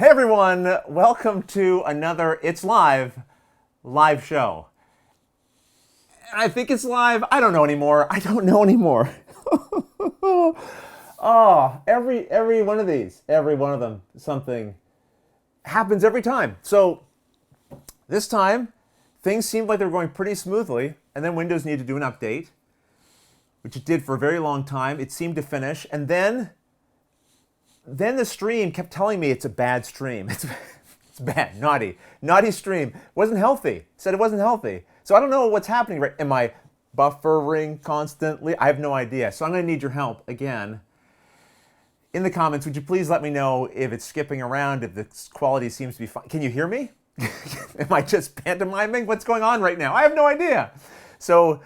Hey everyone, welcome to another It's Live show. I think it's live. I don't know anymore. Oh, every one of these, every one of them, something happens every time. So this time, things seemed like they were going pretty smoothly, and then Windows needed to do an update, which it did for a very long time. It seemed to finish, and then the stream kept telling me it's a bad stream. It's bad, naughty stream. Wasn't healthy. Said it wasn't healthy. So I don't know what's happening. Right? Am I buffering constantly? I have no idea. So I'm going to need your help again. In the comments, would you please let me know if it's skipping around, if the quality seems to be fine. Can you hear me? Am I just pantomiming? What's going on right now? I have no idea. So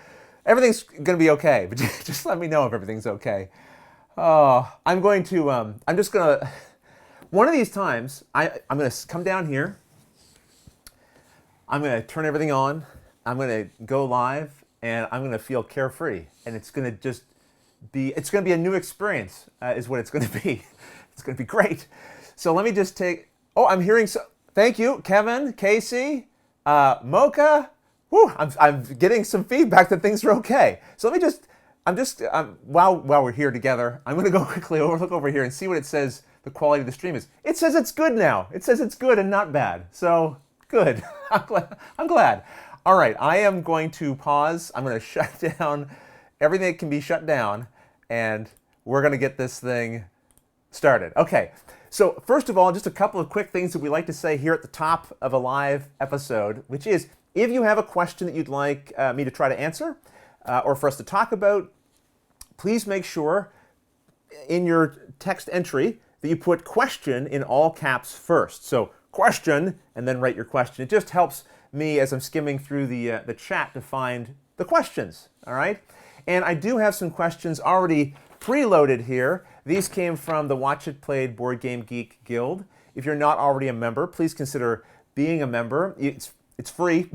everything's going to be okay, but just let me know if everything's okay. I'm just going to, one of these times, I'm going to come down here. I'm going to turn everything on. I'm going to go live, and I'm going to feel carefree. And it's going to it's going to be a new experience, is what it's going to be. It's going to be great. So let me just I'm hearing, thank you, Kevin, Casey, Mocha. Whew, I'm getting some feedback that things are okay. So let me while we're here together, I'm going to go quickly look over here and see what it says the quality of the stream is. It says it's good now. It says it's good and not bad. So, good. I'm glad. All right, I am going to pause. I'm going to shut down everything that can be shut down, and we're going to get this thing started. Okay, so first of all, just a couple of quick things that we like to say here at the top of a live episode, which is if you have a question that you'd like me to try to answer, or for us to talk about, please make sure in your text entry that you put question in all caps first. So question, and then write your question. It just helps me as I'm skimming through the chat to find the questions, all right? And I do have some questions already preloaded here. These came from the Watch It Played Board Game Geek Guild. If you're not already a member, please consider being a member. It's free.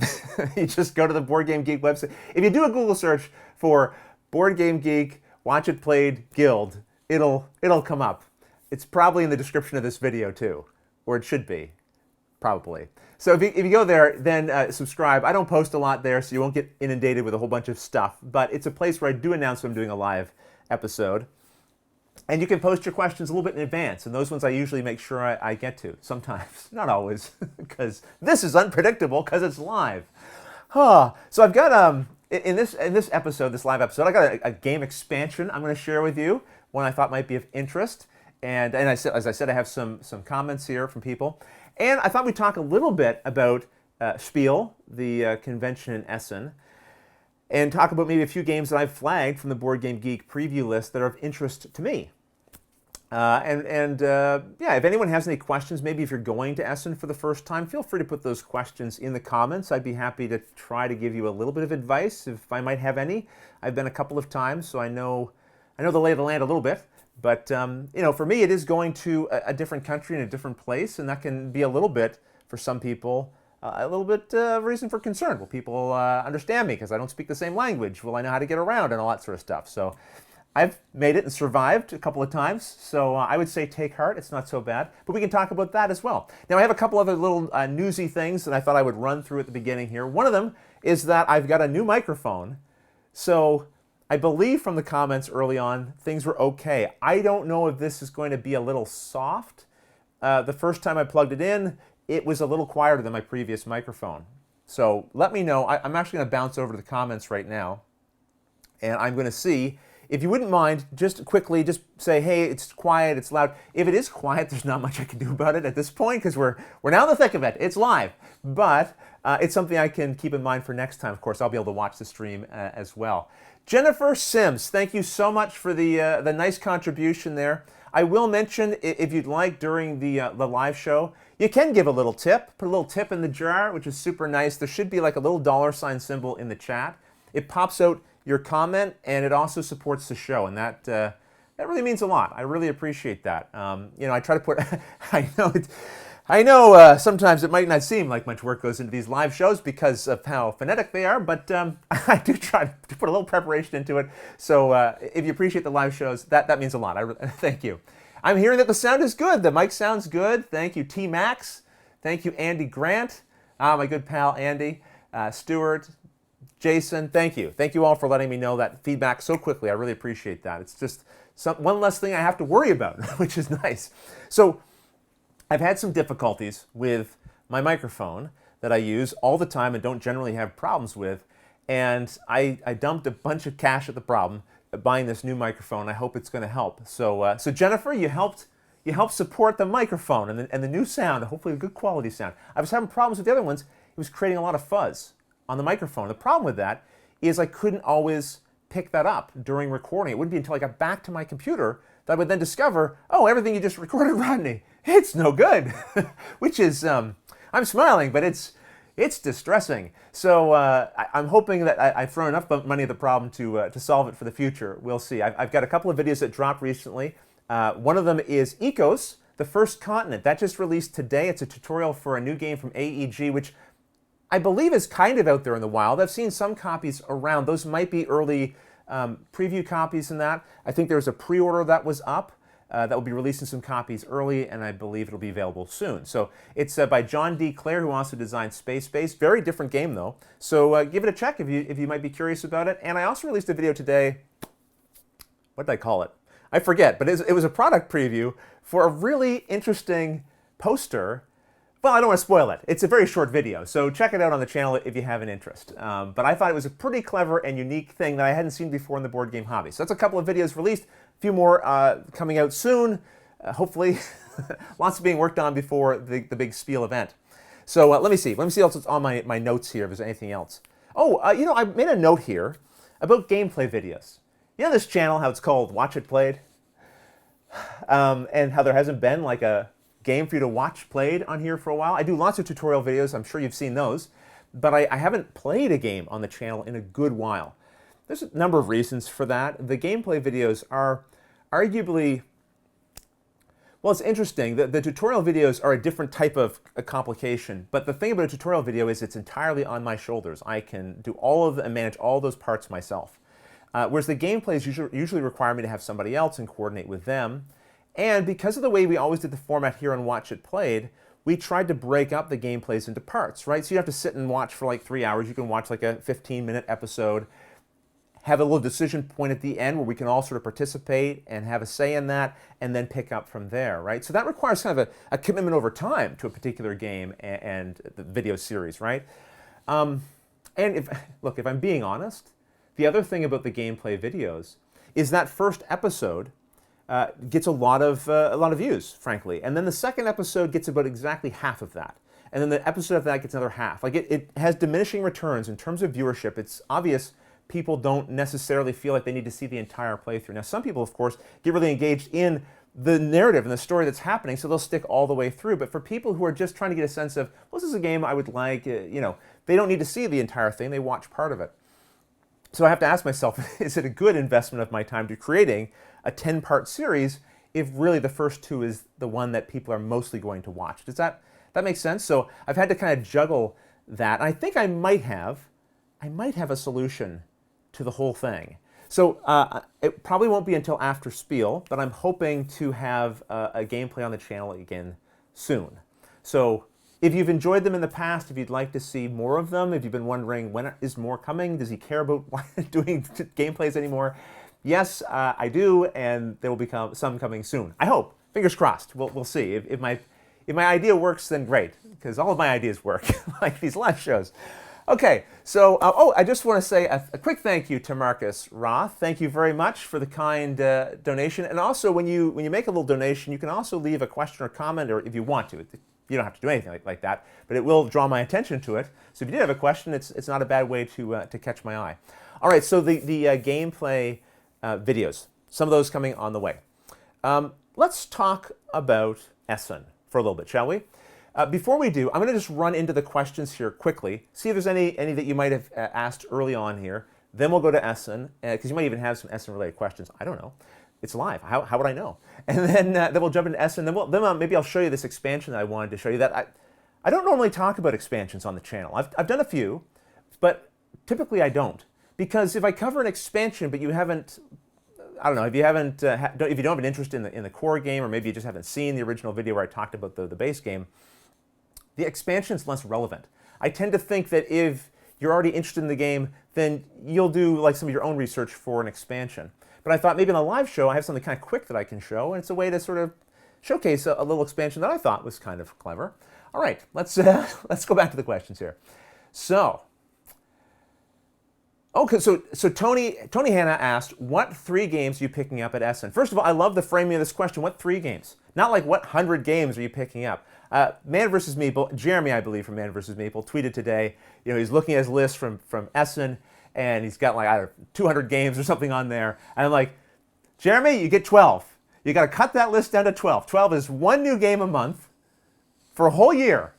You just go to the Board Game Geek website. If you do a Google search for Board Game Geek, Watch It Played Guild, it'll come up. It's probably in the description of this video too, or it should be, probably. So if you go there, then subscribe. I don't post a lot there, so you won't get inundated with a whole bunch of stuff, but it's a place where I do announce when I'm doing a live episode. And you can post your questions a little bit in advance, and those ones I usually make sure I get to. Sometimes, not always, because this is unpredictable because it's live. So I've got in this episode, this live episode, I got a game expansion I'm going to share with you, one I thought might be of interest, and as I said, I have some comments here from people, and I thought we'd talk a little bit about Spiel, the convention in Essen, and talk about maybe a few games that I've flagged from the Board Game Geek preview list that are of interest to me. Yeah, if anyone has any questions, maybe if you're going to Essen for the first time, feel free to put those questions in the comments. I'd be happy to try to give you a little bit of advice if I might have any. I've been a couple of times, so I know the lay of the land a little bit. But for me, it is going to a different country and a different place, and that can be a little bit, for some people, a little bit reason for concern. Will people understand me because I don't speak the same language? Will I know how to get around and all that sort of stuff? So I've made it and survived a couple of times, so I would say take heart. It's not so bad. But we can talk about that as well. Now, I have a couple other little newsy things that I thought I would run through at the beginning here. One of them is that I've got a new microphone. So I believe from the comments early on, things were okay. I don't know if this is going to be a little soft. The first time I plugged it in, it was a little quieter than my previous microphone. So let me know. I'm actually going to bounce over to the comments right now, and I'm going to see. If you wouldn't mind, just quickly, just say, hey, it's quiet, it's loud. If it is quiet, there's not much I can do about it at this point because we're now in the thick of it. It's live, but it's something I can keep in mind for next time. Of course, I'll be able to watch the stream as well. Jennifer Sims, thank you so much for the nice contribution there. I will mention, if you'd like, during the live show, you can give a little tip. Put a little tip in the jar, which is super nice. There should be like a little $ symbol in the chat. It pops out your comment, and it also supports the show, and that really means a lot. I really appreciate that. I try to put. I know sometimes it might not seem like much work goes into these live shows because of how phonetic they are, but I do try to put a little preparation into it. So if you appreciate the live shows, that means a lot. Thank you. I'm hearing that the sound is good. The mic sounds good. Thank you, T-Max. Thank you, Andy Grant. My good pal, Andy. Stuart, Jason, thank you. Thank you all for letting me know that feedback so quickly. I really appreciate that. It's just one less thing I have to worry about, which is nice. So I've had some difficulties with my microphone that I use all the time and don't generally have problems with. And I dumped a bunch of cash at the problem buying this new microphone. I hope it's going to help. So Jennifer, you helped support the microphone and the new sound, hopefully a good quality sound. I was having problems with the other ones. It was creating a lot of fuzz on the microphone. The problem with that is I couldn't always pick that up during recording. It wouldn't be until I got back to my computer that I would then discover, oh, everything you just recorded, Rodney, it's no good. Which is, I'm smiling, but it's distressing. So I'm hoping that I've thrown enough money at the problem to solve it for the future. We'll see. I've got a couple of videos that dropped recently. One of them is Ecos, the First Continent. That just released today. It's a tutorial for a new game from AEG, which I believe is kind of out there in the wild. I've seen some copies around. Those might be early preview copies in that. I think there's a pre-order that was up that will be releasing some copies early, and I believe it'll be available soon. So it's by John D. Clare, who also designed Space Base. Very different game, though. So give it a check if you might be curious about it. And I also released a video today. What did I call it? I forget, but it was a product preview for a really interesting poster. Well, I don't want to spoil it. It's a very short video, so check it out on the channel if you have an interest. But I thought it was a pretty clever and unique thing that I hadn't seen before in the board game hobby. So that's a couple of videos released, a few more coming out soon, hopefully. Lots being worked on before the big Spiel event. So let me see what's on my notes here, if there's anything else. Oh, I made a note here about gameplay videos. You know this channel, how it's called Watch It Played? And how there hasn't been like a game for you to watch played on here for a while. I do lots of tutorial videos. I'm sure you've seen those. But I haven't played a game on the channel in a good while. There's a number of reasons for that. The gameplay videos are arguably, well, it's interesting. The tutorial videos are a different type of a complication. But the thing about a tutorial video is it's entirely on my shoulders. I can do all of and manage all those parts myself. Whereas the gameplays usually require me to have somebody else and coordinate with them. And because of the way we always did the format here on Watch It Played, we tried to break up the gameplays into parts, right? So you have to sit and watch for like 3 hours. You can watch like a 15-minute episode, have a little decision point at the end where we can all sort of participate and have a say in that, and then pick up from there, right? So that requires kind of a commitment over time to a particular game and the video series, right? And if I'm being honest, the other thing about the gameplay videos is that first episode gets a lot of views, frankly. And then the second episode gets about exactly half of that. And then the episode of that gets another half. Like it has diminishing returns in terms of viewership. It's obvious people don't necessarily feel like they need to see the entire playthrough. Now, some people, of course, get really engaged in the narrative and the story that's happening, so they'll stick all the way through. But for people who are just trying to get a sense of, well, this is a game I would like, they don't need to see the entire thing. They watch part of it. So I have to ask myself, is it a good investment of my time to creating a 10-part series if really the first 2 is the one that people are mostly going to watch? Does that make sense? So I've had to kind of juggle that. I think I might have a solution to the whole thing. So it probably won't be until after Spiel, but I'm hoping to have a gameplay on the channel again soon. So if you've enjoyed them in the past, if you'd like to see more of them, if you've been wondering when is more coming, does he care about doing gameplays anymore? Yes, I do, and there will be some coming soon. I hope. Fingers crossed. We'll see. If my idea works, then great, because all of my ideas work, like these live shows. Okay, so I just want to say a quick thank you to Marcus Roth. Thank you very much for the kind donation, and also when you make a little donation, you can also leave a question or comment, or if you want to. You don't have to do anything like that, but it will draw my attention to it. So if you did have a question, it's not a bad way to catch my eye. All right, so the gameplay videos, some of those coming on the way. Let's talk about Essen for a little bit, shall we? Before we do, I'm going to just run into the questions here quickly, see if there's any that you might have asked early on here. Then we'll go to Essen, because you might even have some Essen-related questions. I don't know. It's live. How would I know? And then we'll jump into Essen. Then maybe I'll show you this expansion that I wanted to show you. That I don't normally talk about expansions on the channel. I've done a few, but typically I don't. Because if I cover an expansion but you haven't I don't know, if you haven't, if you don't have an interest in the core game, or maybe you just haven't seen the original video where I talked about the base game, the expansion is less relevant. I tend to think that if you're already interested in the game, then you'll do like some of your own research for an expansion. But I thought maybe in a live show I have something kind of quick that I can show, and it's a way to sort of showcase a little expansion that I thought was kind of clever. All right, let's go back to the questions here. So, okay, so Tony Hanna asked, what 3 games are you picking up at Essen? First of all, I love the framing of this question. What 3 games? Not like what 100 games are you picking up? Man vs. Meeple, Jeremy, I believe, from Man vs. Meeple, tweeted today, he's looking at his list from Essen, and he's got like, I don't know, 200 games or something on there. And I'm like, Jeremy, you get 12. You got to cut that list down to 12. 12 is 1 new game a month for a whole year.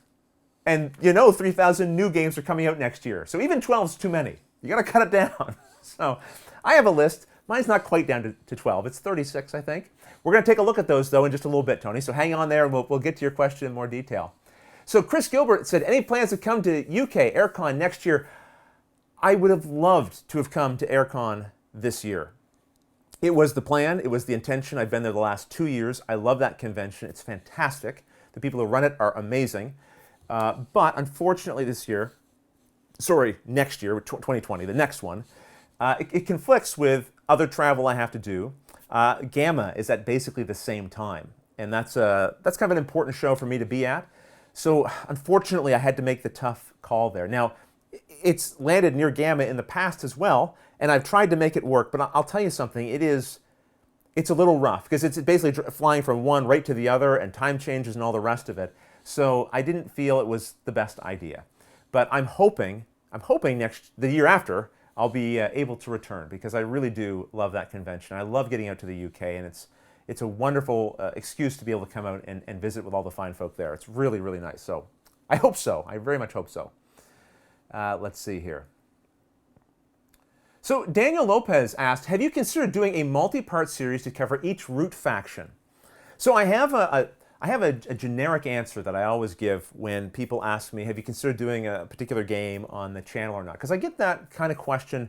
And 3,000 new games are coming out next year. So even 12 is too many. You got to cut it down. So I have a list. Mine's not quite down to 12. It's 36, I think. We're going to take a look at those, though, in just a little bit, Tony. So hang on there, and we'll get to your question in more detail. So Chris Gilbert said, any plans to come to UK AirCon next year? I would have loved to have come to AirCon this year. It was the plan. It was the intention. I've been there the last 2 years. I love that convention. It's fantastic. The people who run it are amazing. But unfortunately next year, 2020, the next one, it conflicts with other travel I have to do. GAMA is at basically the same time. And that's kind of an important show for me to be at. So unfortunately, I had to make the tough call there. Now, it's landed near GAMA in the past as well, and I've tried to make it work, but I'll tell you something, it's a little rough, because it's basically flying from one right to the other, and time changes and all the rest of it. So I didn't feel it was the best idea. But I'm hoping the year after, I'll be able to return, because I really do love that convention. I love getting out to the UK, and it's a wonderful excuse to be able to come out and visit with all the fine folk there. It's really, really nice. So I hope so. I very much hope so. Let's see here. So Daniel Lopez asked, have you considered doing a multi-part series to cover each Root faction? So I have a generic answer that I always give when people ask me, have you considered doing a particular game on the channel or not? Because I get that kind of question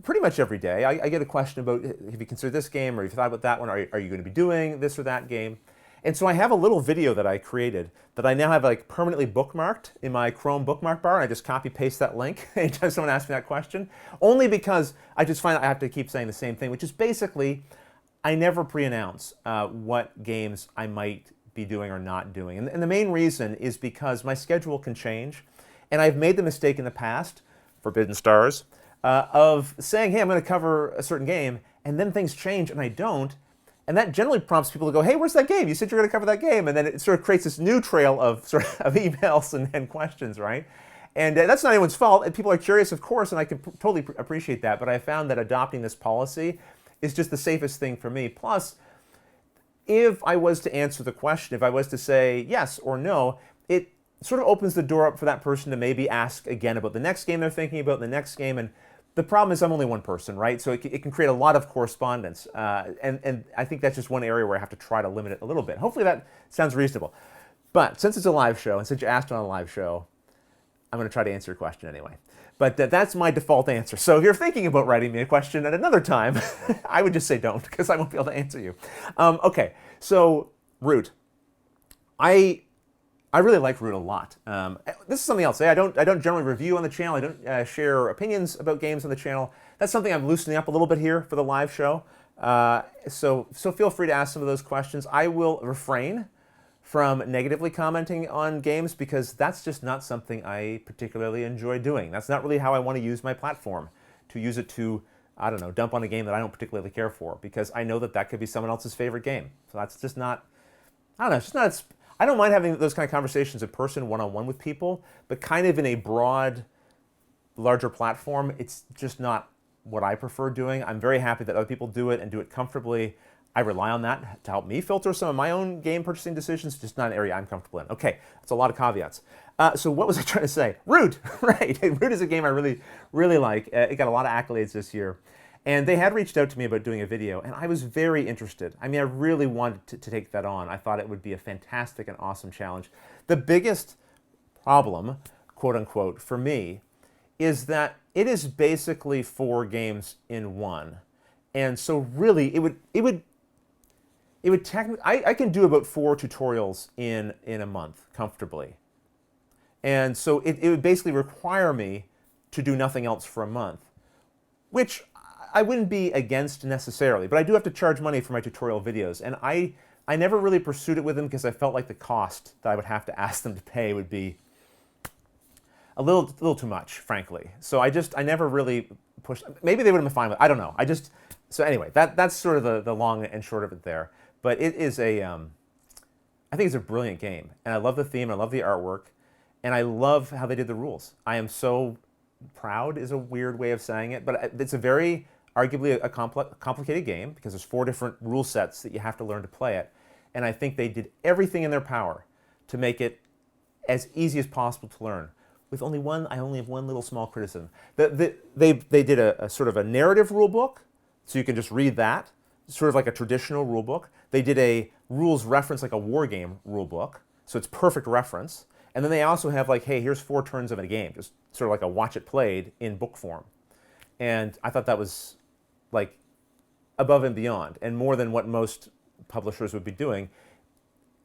pretty much every day. I get a question about, have you considered this game, or have you thought about that one? Are you going to be doing this or that game? And so I have a little video that I created that I now have like permanently bookmarked in my Chrome bookmark bar, and I just copy paste that link anytime someone asks me that question, only because I just find I have to keep saying the same thing, which is basically I never pre-announce what games I might be doing or not doing. And the main reason is because my schedule can change, and I've made the mistake in the past, Forbidden Stars, of saying, hey, I'm going to cover a certain game, and then things change and I don't. And that generally prompts people to go, hey, where's that game? You said you're going to cover that game. And then it sort of creates this new trail of emails and questions, right? And that's not anyone's fault. And people are curious, of course, and I can totally appreciate that. But I found that adopting this policy is just the safest thing for me. Plus, if I was to answer the question, if I was to say yes or no, it sort of opens the door up for that person to maybe ask again about the next game they're thinking about, the next game. And the problem is I'm only one person, right? So it can create a lot of correspondence. And I think that's just one area where I have to try to limit it a little bit. Hopefully that sounds reasonable. But since it's a live show, and since you asked on a live show, I'm going to try to answer your question anyway. But that's my default answer. So if you're thinking about writing me a question at another time, I would just say don't, because I won't be able to answer you. Okay, so Root. I really like Root a lot. This is something else. I don't generally review on the channel. I don't share opinions about games on the channel. That's something I'm loosening up a little bit here for the live show. So feel free to ask some of those questions. I will refrain from negatively commenting on games, because that's just not something I particularly enjoy doing. That's not really how I want to use my platform, to use it to, I don't know, dump on a game that I don't particularly care for, because I know that could be someone else's favorite game. So that's just not, I don't know, it's just not, I don't mind having those kind of conversations in person, one-on-one with people, but kind of in a broad, larger platform, it's just not what I prefer doing. I'm very happy that other people do it and do it comfortably. I rely on that to help me filter some of my own game purchasing decisions, just not an area I'm comfortable in. Okay, that's a lot of caveats. So what was I trying to say? Root, right. Root is a game I really, really like. It got a lot of accolades this year. And they had reached out to me about doing a video, and I was very interested. I mean, I really wanted to take that on. I thought it would be a fantastic and awesome challenge. The biggest problem, quote unquote, for me, is that it is basically 4 games in one. And so really, it would technically, I can do about 4 tutorials in a month comfortably. And so it would basically require me to do nothing else for a month, which I wouldn't be against necessarily, but I do have to charge money for my tutorial videos. And I never really pursued it with them because I felt like the cost that I would have to ask them to pay would be a little too much, frankly. So I never really pushed. Maybe they would have been fine with it. I don't know. So anyway, that's sort of the long and short of it there. But it is I think it's a brilliant game. And I love the theme, I love the artwork, and I love how they did the rules. I am so proud is a weird way of saying it, but it's a very, arguably a complicated game because there's 4 different rule sets that you have to learn to play it. And I think they did everything in their power to make it as easy as possible to learn. With I only have one little small criticism. They did a sort of a narrative rule book, so you can just read that, sort of like a traditional rule book. They did a rules reference, like a war game rule book, so it's perfect reference. And then they also have like, hey, here's 4 turns of a game, just sort of like a watch it played in book form. And I thought that was like above and beyond, and more than what most publishers would be doing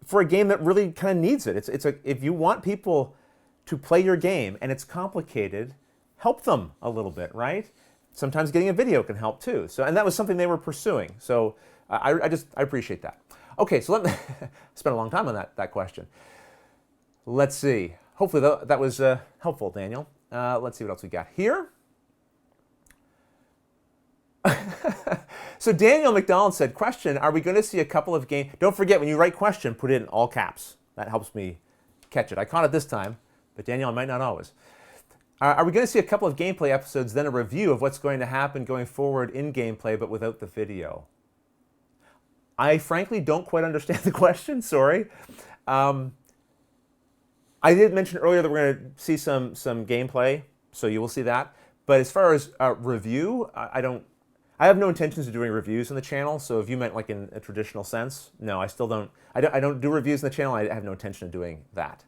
for a game that really kind of needs it. If you want people to play your game and it's complicated, help them a little bit, right? Sometimes getting a video can help too. So, and that was something they were pursuing. So I appreciate that. Okay, so let me spend a long time on that question. Let's see. Hopefully that was helpful, Daniel. Let's see what else we got here. So Daniel McDonald said, question, are we going to see a couple of games? Don't forget, when you write question, put it in all caps. That helps me catch it. I caught it this time, but Daniel, I might not always. Are we going to see a couple of gameplay episodes, then a review of what's going to happen going forward in gameplay, but without the video? I frankly don't quite understand the question, sorry. I did mention earlier that we're going to see some gameplay, so you will see that. But as far as review, I have no intentions of doing reviews on the channel, so if you meant like in a traditional sense, no, I still don't. I don't do reviews on the channel. I have no intention of doing that.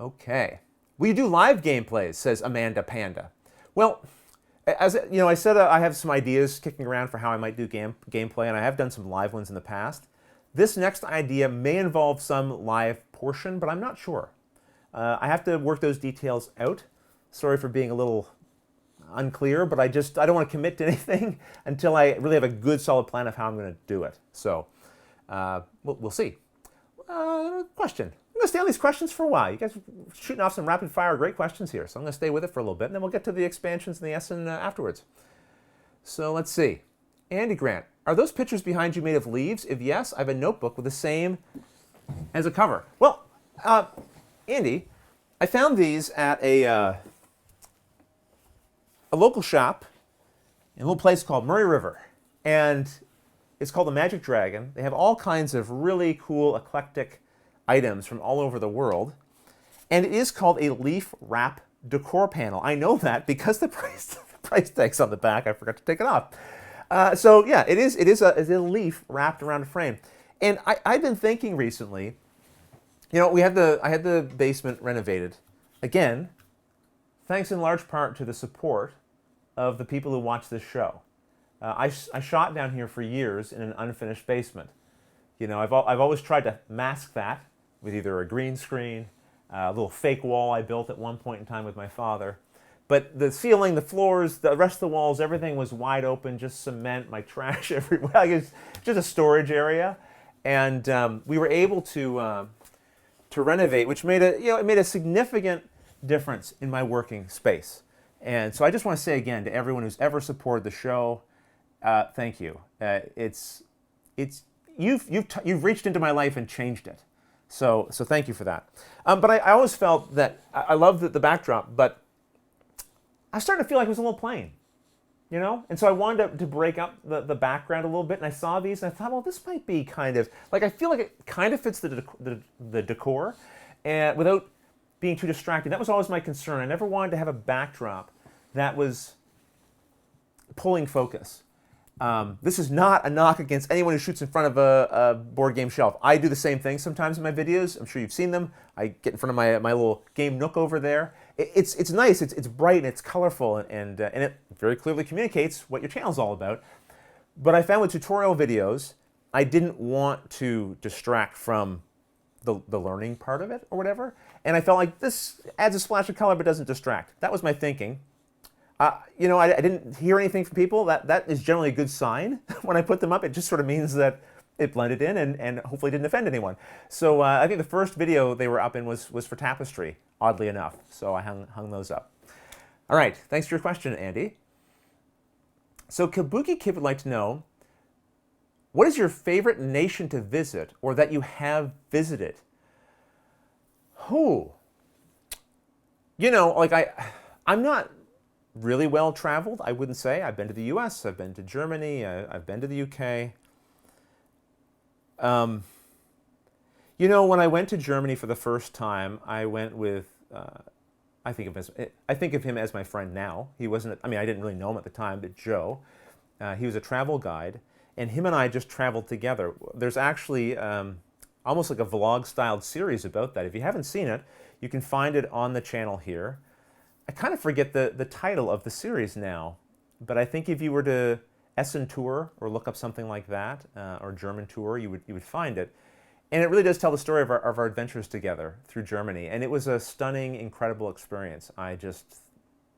Okay. Will you do live gameplays, says Amanda Panda. Well, as you know, I said I have some ideas kicking around for how I might do gameplay, and I have done some live ones in the past. This next idea may involve some live portion, but I'm not sure. I have to work those details out. Sorry for being a little unclear, but I don't want to commit to anything until I really have a good solid plan of how I'm going to do it. So we'll see. Question. I'm going to stay on these questions for a while. You guys are shooting off some rapid fire great questions here, so I'm going to stay with it for a little bit, and then we'll get to the expansions and the Essen afterwards. So let's see. Andy Grant, are those pictures behind you made of leaves? If yes, I have a notebook with the same as a cover. Well, Andy, I found these at a local shop in a little place called Murray River, and it's called the Magic Dragon. They have all kinds of really cool, eclectic items from all over the world, and it is called a leaf wrap decor panel. I know that because the price tag's on the back. I forgot to take it off. So yeah, it is a leaf wrapped around a frame, and I've been thinking recently. You know, I had the basement renovated again, thanks in large part to the support of the people who watch this show. I shot down here for years in an unfinished basement. You know, I've always tried to mask that with either a green screen, a little fake wall I built at one point in time with my father. But the ceiling, the floors, the rest of the walls, everything was wide open, just cement, my trash everywhere. It's just a storage area. And we were able to renovate, which made a significant difference in my working space. And so I just want to say again to everyone who's ever supported the show, thank you. You've reached into my life and changed it. So thank you for that. But I always felt that I love the backdrop, but I was starting to feel like it was a little plain, you know? And so I wanted to break up the background a little bit, and I saw these, and I thought, well, this might be kind of, like, I feel like it kind of fits the decor, and without being too distracting. That was always my concern. I never wanted to have a backdrop that was pulling focus. This is not a knock against anyone who shoots in front of a board game shelf. I do the same thing sometimes in my videos. I'm sure you've seen them. I get in front of my little game nook over there. It's nice. It's bright and it's colorful, and it very clearly communicates what your channel's all about. But I found with tutorial videos, I didn't want to distract from the learning part of it or whatever. And I felt like this adds a splash of color but doesn't distract. That was my thinking. You know, I didn't hear anything from people. That is generally a good sign when I put them up. It just sort of means that it blended in and hopefully didn't offend anyone. So I think the first video they were up in was for Tapestry, oddly enough. So I hung those up. All right, thanks for your question, Andy. So Kabuki Kid would like to know, what is your favorite nation to visit or that you have visited? You know, like I'm not really well traveled, I wouldn't say. I've been to the US, I've been to Germany, I've been to the UK. You know, when I went to Germany for the first time, I went with, I think of him as my friend now. He wasn't, I mean, I didn't really know him at the time, but Joe. He was a travel guide, and him and I just traveled together. There's actually almost like a vlog-styled series about that. If you haven't seen it, you can find it on the channel here. I kind of forget the title of the series now, but I think if you were to Essen Tour or look up something like that, or German Tour, you would find it. And it really does tell the story of our adventures together through Germany. And it was a stunning, incredible experience. I just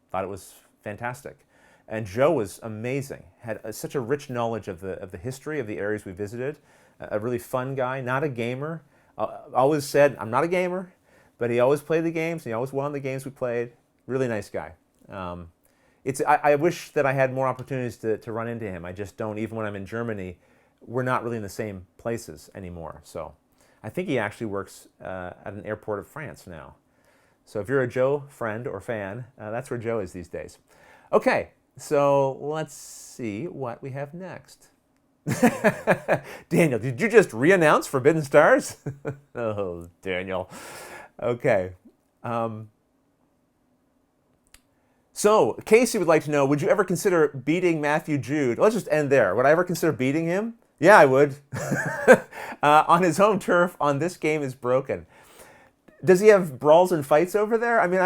thought it was fantastic. And Joe was amazing, had such a rich knowledge of the history of the areas we visited, a really fun guy, not a gamer. Always said, I'm not a gamer, but he always played the games, and he always won the games we played. Really nice guy. I wish that I had more opportunities to run into him. I just don't. Even when I'm in Germany, we're not really in the same places anymore. So I think he actually works at an airport of France now. So if you're a Joe friend or fan, that's where Joe is these days. Okay, so let's see what we have next. Daniel, did you just re-announce Forbidden Stars? Oh, Daniel. Okay. So, Casey would like to know, would you ever consider beating Matthew Jude? Let's just end there. Would I ever consider beating him? Yeah, I would. On his home turf, on This Game is Broken. Does he have brawls and fights over there? I mean,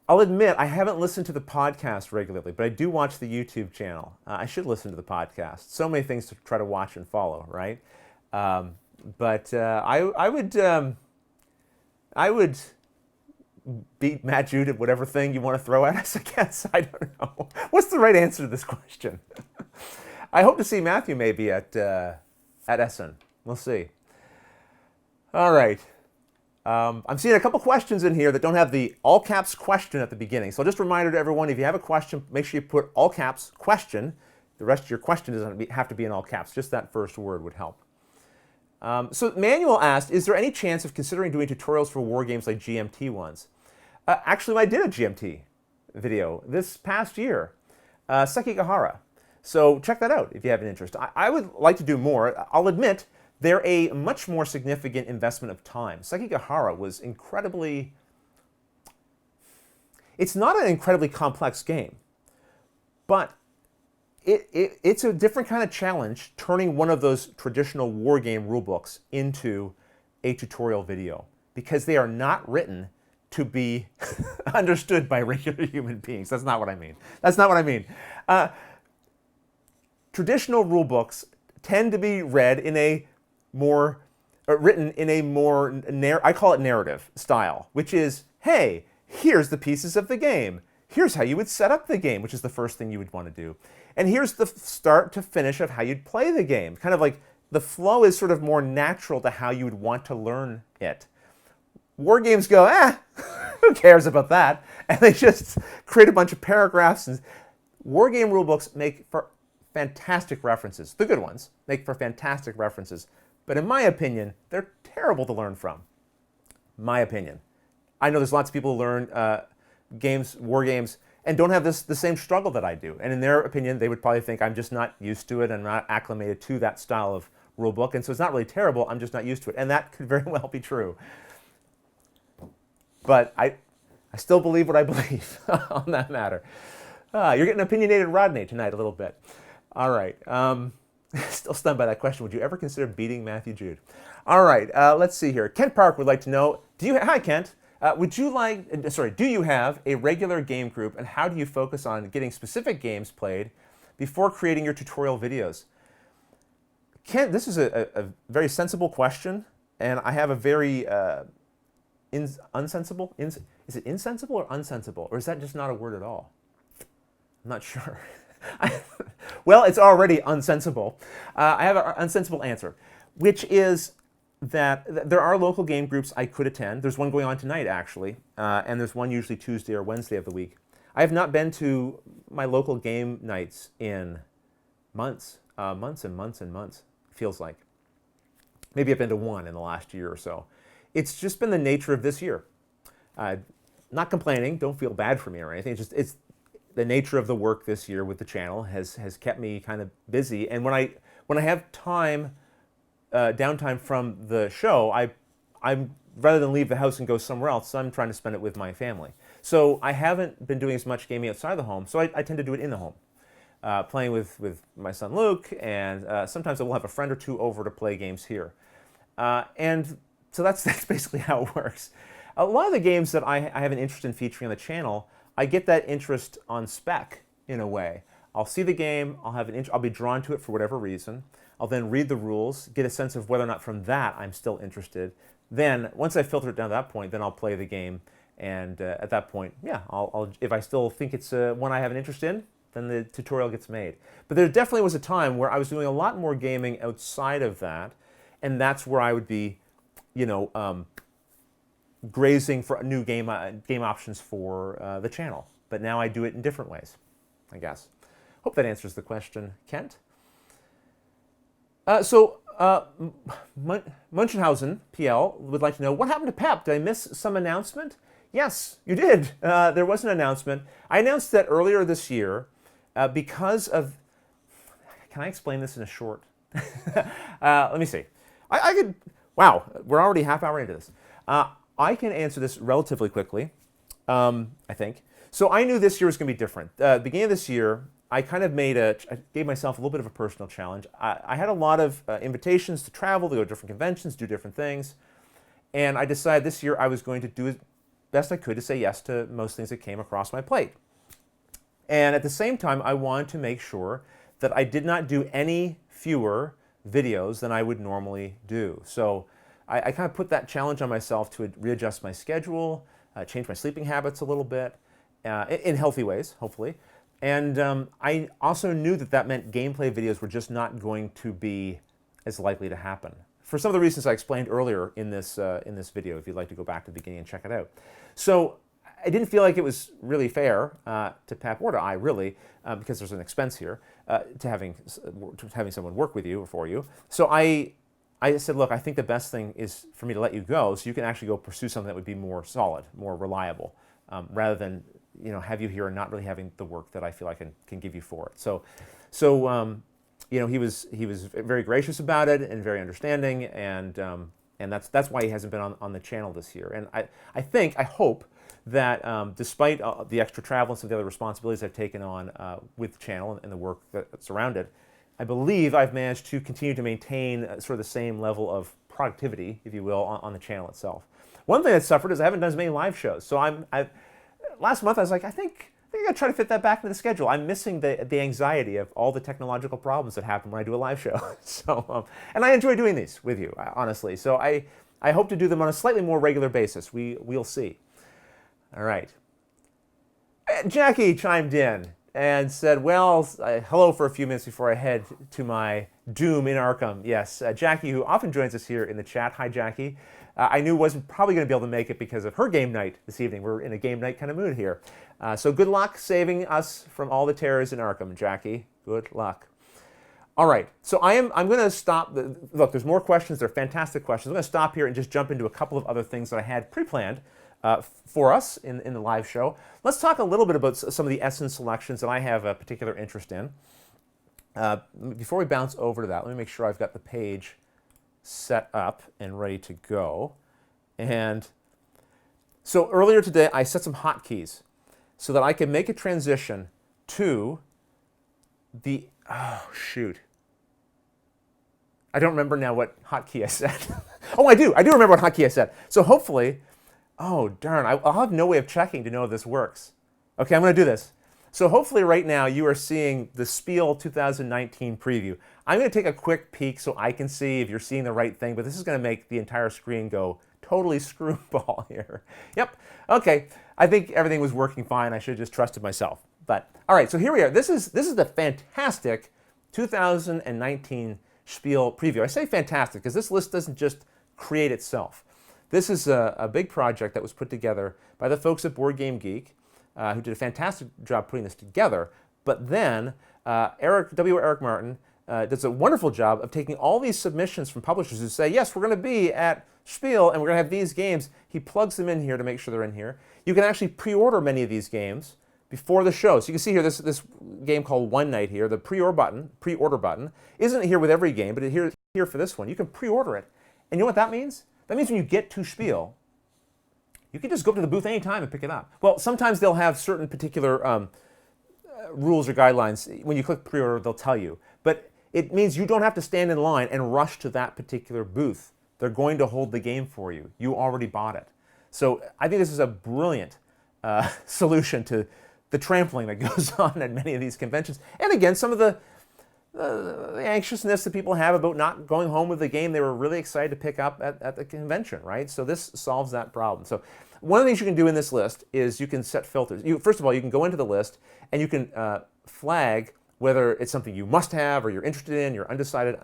I'll admit, I haven't listened to the podcast regularly, but I do watch the YouTube channel. I should listen to the podcast. So many things to try to watch and follow, right? But I would beat Matt Jude at whatever thing you want to throw at us, I guess. I don't know. What's the right answer to this question? I hope to see Matthew maybe at Essen. We'll see. All right. I'm seeing a couple questions in here that don't have the all caps question at the beginning. So just a reminder to everyone, if you have a question, make sure you put all caps question. The rest of your question doesn't have to be in all caps. Just that first word would help. So Manuel asked, is there any chance of considering doing tutorials for war games like GMT ones? Actually, I did a GMT video this past year, Sekigahara. So check that out if you have an interest. I would like to do more. I'll admit, they're a much more significant investment of time. Sekigahara was incredibly... It's not an incredibly complex game, but it's a different kind of challenge turning one of those traditional war game rulebooks into a tutorial video, because they are not written to be understood by regular human beings. That's not what I mean. That's not what I mean. Traditional rulebooks tend to be read in a more, written in a more, I call it narrative style, which is, hey, here's the pieces of the game. Here's how you would set up the game, which is the first thing you would want to do. And here's the start to finish of how you'd play the game. Kind of like the flow is sort of more natural to how you would want to learn it. War games go, who cares about that? And they just create a bunch of paragraphs. And war game rulebooks make for fantastic references. The good ones make for fantastic references. But in my opinion, they're terrible to learn from. My opinion. I know there's lots of people who learn war games, and don't have the same struggle that I do. And in their opinion, they would probably think I'm just not used to it and not acclimated to that style of rulebook. And so it's not really terrible, I'm just not used to it. And that could very well be true. But I still believe what I believe on that matter. You're getting opinionated Rodney tonight a little bit. All right. Still stunned by that question. Would you ever consider beating Matthew Jude? All right. Let's see here. Kent Park would like to know, hi Kent. Do you have a regular game group, and how do you focus on getting specific games played before creating your tutorial videos? Kent, this is a very sensible question, and I have a very unsensible. Is it insensible or unsensible, or is that just not a word at all? I'm not sure. Well, it's already unsensible. I have an unsensible answer, which is that there are local game groups I could attend. There's one going on tonight, actually, and there's one usually Tuesday or Wednesday of the week. I have not been to my local game nights in months, months and months and months, feels like. Maybe I've been to one in the last year or so. It's just been the nature of this year. Not complaining, don't feel bad for me or anything. It's the nature of the work this year with the channel has kept me kind of busy. And when I have time, downtime from the show, I'm rather than leave the house and go somewhere else, I'm trying to spend it with my family. So I haven't been doing as much gaming outside the home, so I tend to do it in the home. Playing with my son Luke, and sometimes I will have a friend or two over to play games here. And so that's basically how it works. A lot of the games that I have an interest in featuring on the channel, I get that interest on spec in a way. I'll see the game, I'll be drawn to it for whatever reason. I'll then read the rules, get a sense of whether or not from that I'm still interested. Then, once I filter it down to that point, then I'll play the game. And at that point, yeah, if I still think it's one I have an interest in, then the tutorial gets made. But there definitely was a time where I was doing a lot more gaming outside of that, and that's where I would be, grazing for new game options for the channel. But now I do it in different ways, I guess. Hope that answers the question, Kent. Munchenhausen, PL, would like to know, what happened to PEP? Did I miss some announcement? Yes, you did. There was an announcement. I announced that earlier this year because of... Can I explain this in a short... let me see. I could... Wow, we're already half hour into this. I can answer this relatively quickly, I think. So I knew this year was going to be different. Beginning of this year, I kind of I gave myself a little bit of a personal challenge. I had a lot of invitations to travel, to go to different conventions, do different things. And I decided this year I was going to do as best I could to say yes to most things that came across my plate. And at the same time, I wanted to make sure that I did not do any fewer videos than I would normally do. So I kind of put that challenge on myself to readjust my schedule, change my sleeping habits a little bit, in healthy ways, hopefully. And I also knew that that meant gameplay videos were just not going to be as likely to happen. For some of the reasons I explained earlier in this video, if you'd like to go back to the beginning and check it out. So I didn't feel like it was really fair to Pep or to I, really, because there's an expense here, to having someone work with you or for you. So I said, look, I think the best thing is for me to let you go so you can actually go pursue something that would be more solid, more reliable, rather than have you here and not really having the work that I feel I can give you for it. So he was very gracious about it and very understanding, and that's why he hasn't been on the channel this year. And I hope that despite the extra travel and some of the other responsibilities I've taken on with the channel and the work that's around it, I believe I've managed to continue to maintain sort of the same level of productivity, if you will, on the channel itself. One thing that suffered is I haven't done as many live shows. So last month I was like, I think I gotta try to fit that back into the schedule. I'm missing the anxiety of all the technological problems that happen when I do a live show. So, and I enjoy doing these with you, honestly. So I hope to do them on a slightly more regular basis. We'll see. All right. Jackie chimed in and said, well, hello for a few minutes before I head to my doom in Arkham. Yes, Jackie, who often joins us here in the chat. Hi, Jackie. I knew wasn't probably going to be able to make it because of her game night this evening. We're in a game night kind of mood here. So good luck saving us from all the terrors in Arkham, Jackie. Good luck. All right, so I'm going to stop. Look, there's more questions. They're fantastic questions. I'm going to stop here and just jump into a couple of other things that I had pre-planned for us in the live show. Let's talk a little bit about some of the Essen selections that I have a particular interest in. Before we bounce over to that, let me make sure I've got the page set up and ready to go. And so earlier today, I set some hotkeys so that I can make a transition to the, oh shoot. I don't remember now what hotkey I set. Oh, I do remember what hotkey I set. So hopefully, oh darn, I'll have no way of checking to know if this works. Okay, I'm gonna do this. So hopefully right now you are seeing the Spiel 2019 preview. I'm going to take a quick peek so I can see if you're seeing the right thing, but this is going to make the entire screen go totally screwball here. Yep. Okay. I think everything was working fine. I should have just trusted myself. But all right, so here we are. This is the fantastic 2019 Spiel preview. I say fantastic because this list doesn't just create itself. This is a big project that was put together by the folks at Board Game Geek, who did a fantastic job putting this together. But then Eric Martin does a wonderful job of taking all these submissions from publishers who say, yes, we're going to be at Spiel and we're going to have these games. He plugs them in here to make sure they're in here. You can actually pre-order many of these games before the show. So you can see here this game called One Night here, the pre-order button, isn't here with every game, but here for this one. You can pre-order it. And you know what that means? That means when you get to Spiel, you can just go up to the booth anytime and pick it up. Well, sometimes they'll have certain particular rules or guidelines. When you click pre-order, they'll tell you. But it means you don't have to stand in line and rush to that particular booth. They're going to hold the game for you. You already bought it. So I think this is a brilliant solution to the trampling that goes on at many of these conventions. And again, some of the anxiousness that people have about not going home with the game they were really excited to pick up at the convention, right? So this solves that problem. So one of the things you can do in this list is you can set filters. First of all, you can go into the list and you can flag whether it's something you must have or you're interested in, you're undecided,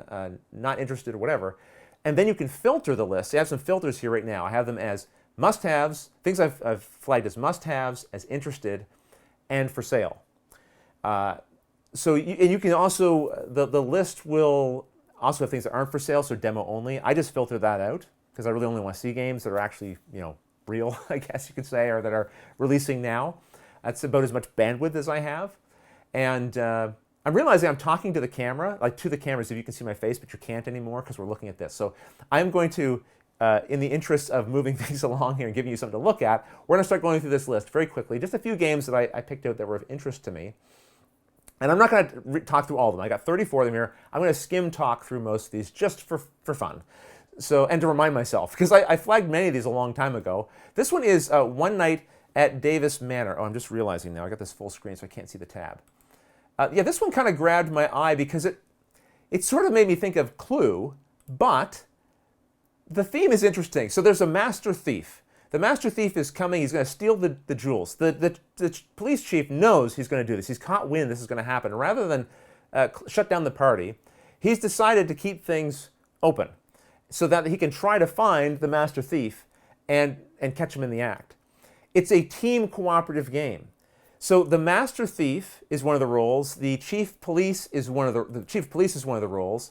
not interested, or whatever. And then you can filter the list. I have some filters here right now. I have them as must-haves, things I've flagged as must-haves, as interested, and for sale. So you can also, the list will also have things that aren't for sale, so demo only. I just filter that out because I really only want to see games that are actually, real, I guess you could say, or that are releasing now. That's about as much bandwidth as I have. And I'm realizing I'm talking to the camera, like to the cameras if you can see my face, but you can't anymore because we're looking at this. So I'm going to, in the interest of moving things along here and giving you something to look at, we're going to start going through this list very quickly. Just a few games that I picked out that were of interest to me. And I'm not going to talk through all of them. I got 34 of them here. I'm going to skim talk through most of these just for fun. So, and to remind myself, because I flagged many of these a long time ago. This one is One Night at Davis Manor. Oh, I'm just realizing now. I got this full screen, so I can't see the tab. Yeah, this one kind of grabbed my eye because it sort of made me think of Clue, but the theme is interesting. So there's a master thief. The master thief is coming. He's going to steal the jewels. The police chief knows he's going to do this. He's caught wind this is going to happen. Rather than shut down the party, he's decided to keep things open so that he can try to find the master thief and catch him in the act. It's a team cooperative game. So the master thief is one of the roles. The chief police is one of the roles,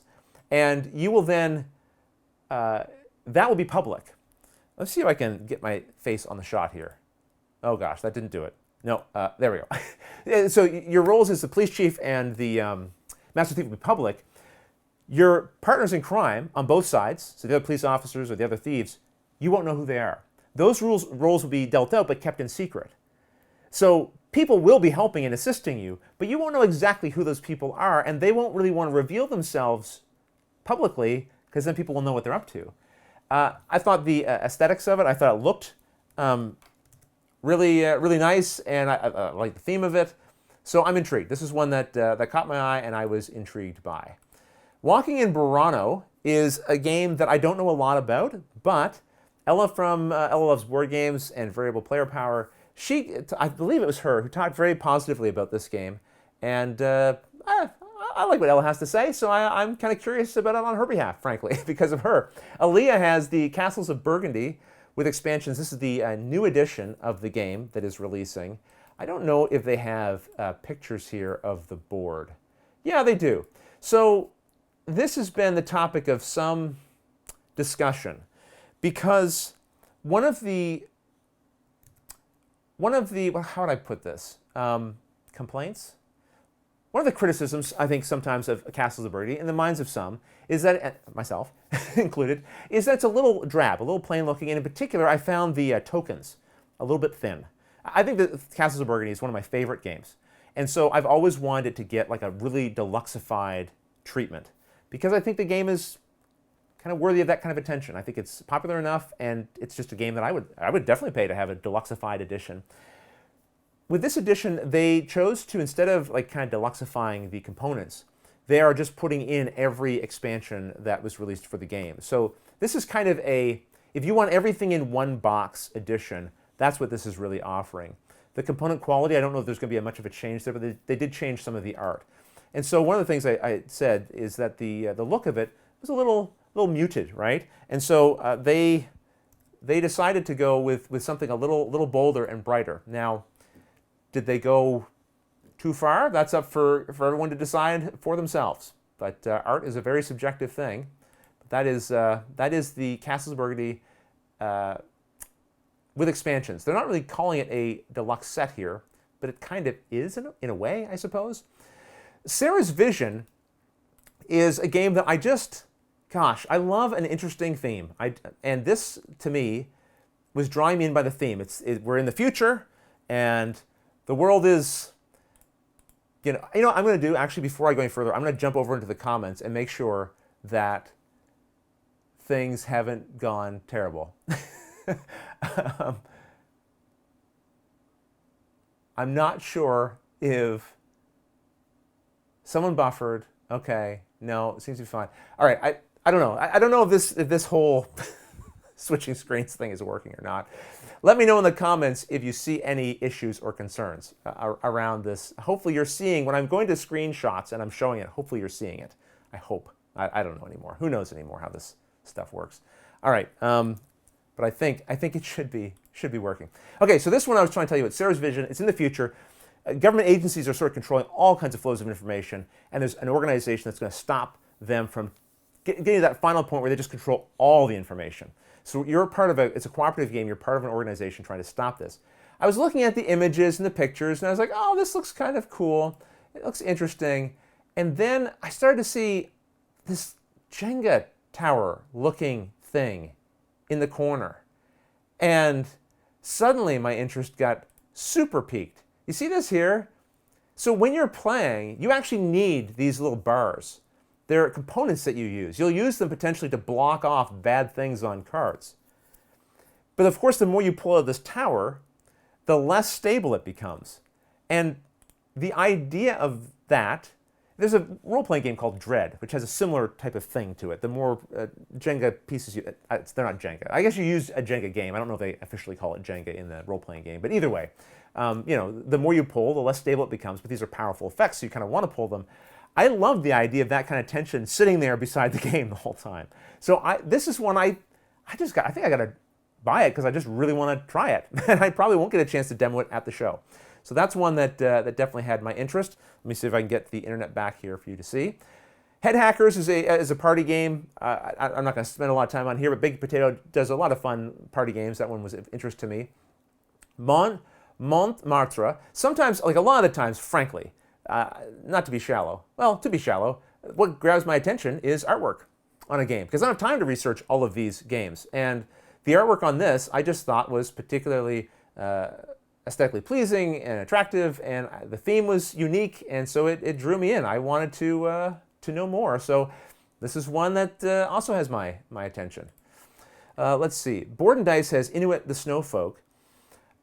and you will then that will be public. Let's see if I can get my face on the shot here. Oh gosh, that didn't do it. No, there we go. So your roles as the police chief and the master thief will be public. Your partners in crime on both sides, so the other police officers or the other thieves, you won't know who they are. Those roles will be dealt out but kept in secret. So people will be helping and assisting you, but you won't know exactly who those people are, and they won't really want to reveal themselves publicly because then people will know what they're up to. I thought the aesthetics of it, I thought it looked really nice, and I like the theme of it. So I'm intrigued. This is one that caught my eye and I was intrigued by. Walking in Burano is a game that I don't know a lot about, but Ella from Ella Loves Board Games and Variable Player Power, I believe it was her, who talked very positively about this game. And I like what Ella has to say, so I'm kind of curious about it on her behalf, frankly, because of her. Aaliyah has the Castles of Burgundy with expansions. This is the new edition of the game that is releasing. I don't know if they have pictures here of the board. Yeah, they do. So this has been the topic of some discussion because one of the how would I put this? Complaints? One of the criticisms, I think, sometimes of Castles of Burgundy, in the minds of some, is that, myself included, is that it's a little drab, a little plain looking, and in particular, I found the tokens a little bit thin. I think that Castles of Burgundy is one of my favorite games, and so I've always wanted it to get like a really deluxified treatment, because I think the game is kind of worthy of that kind of attention. I think it's popular enough, and it's just a game that I would definitely pay to have a deluxified edition. with this edition, they chose to, instead of like kind of deluxifying the components, they are just putting in every expansion that was released for the game. So this is kind of a, if you want everything in one box edition, that's what this is really offering. The component quality, I don't know if there's going to be much of a change there, but they did change some of the art. And so one of the things I said is that the look of it was a little muted, right? And so they decided to go with something a little bolder and brighter. Now, did they go too far? That's up for everyone to decide for themselves. But art is a very subjective thing. But that is the Castles of Burgundy with expansions. They're not really calling it a deluxe set here, but it kind of is in a way, I suppose. Sarah's Vision is a game that I love an interesting theme. And this, to me, was drawing me in by the theme. We're in the future, and the world is, you know what I'm going to do, actually, before I go any further, I'm going to jump over into the comments and make sure that things haven't gone terrible. I'm not sure if someone buffered. Okay, no, it seems to be fine. All right, I don't know. I don't know if this whole switching screens thing is working or not. Let me know in the comments if you see any issues or concerns around this. Hopefully you're seeing, when I'm going to screenshots and I'm showing it, hopefully you're seeing it. I hope. I don't know anymore. Who knows anymore how this stuff works? All right, but I think it should be working. Okay, so this one I was trying to tell you about, Sarah's Vision. It's in the future. Government agencies are sort of controlling all kinds of flows of information, and there's an organization that's going to stop them from getting to that final point where they just control all the information. So you're part of it's a cooperative game. You're part of an organization trying to stop this. I was looking at the images and the pictures, and I was like, oh, this looks kind of cool. It looks interesting. And then I started to see this Jenga tower looking thing in the corner. And suddenly my interest got super piqued. You see this here? So when you're playing, you actually need these little bars. They're components that you use. You'll use them potentially to block off bad things on cards. But of course, the more you pull out of this tower, the less stable it becomes. And the idea of that, there's a role-playing game called Dread, which has a similar type of thing to it. The more Jenga pieces they're not Jenga. I guess you use a Jenga game. I don't know if they officially call it Jenga in the role-playing game, but either way, the more you pull, the less stable it becomes, but these are powerful effects, so you kind of want to pull them. I love the idea of that kind of tension sitting there beside the game the whole time. So this is one I think I got to buy it because I just really want to try it. And I probably won't get a chance to demo it at the show. So that's one that definitely had my interest. Let me see if I can get the internet back here for you to see. Head Hackers is a party game. I'm not going to spend a lot of time on here, but Big Potato does a lot of fun party games. That one was of interest to me. Montmartre, sometimes, like a lot of the times, frankly, not to be shallow. Well, to be shallow, what grabs my attention is artwork on a game, because I don't have time to research all of these games. And the artwork on this, I just thought was particularly aesthetically pleasing and attractive, and the theme was unique, and so it drew me in. I wanted to know more. So this is one that also has my attention. Let's see. Board and Dice has Inuit the Snowfolk.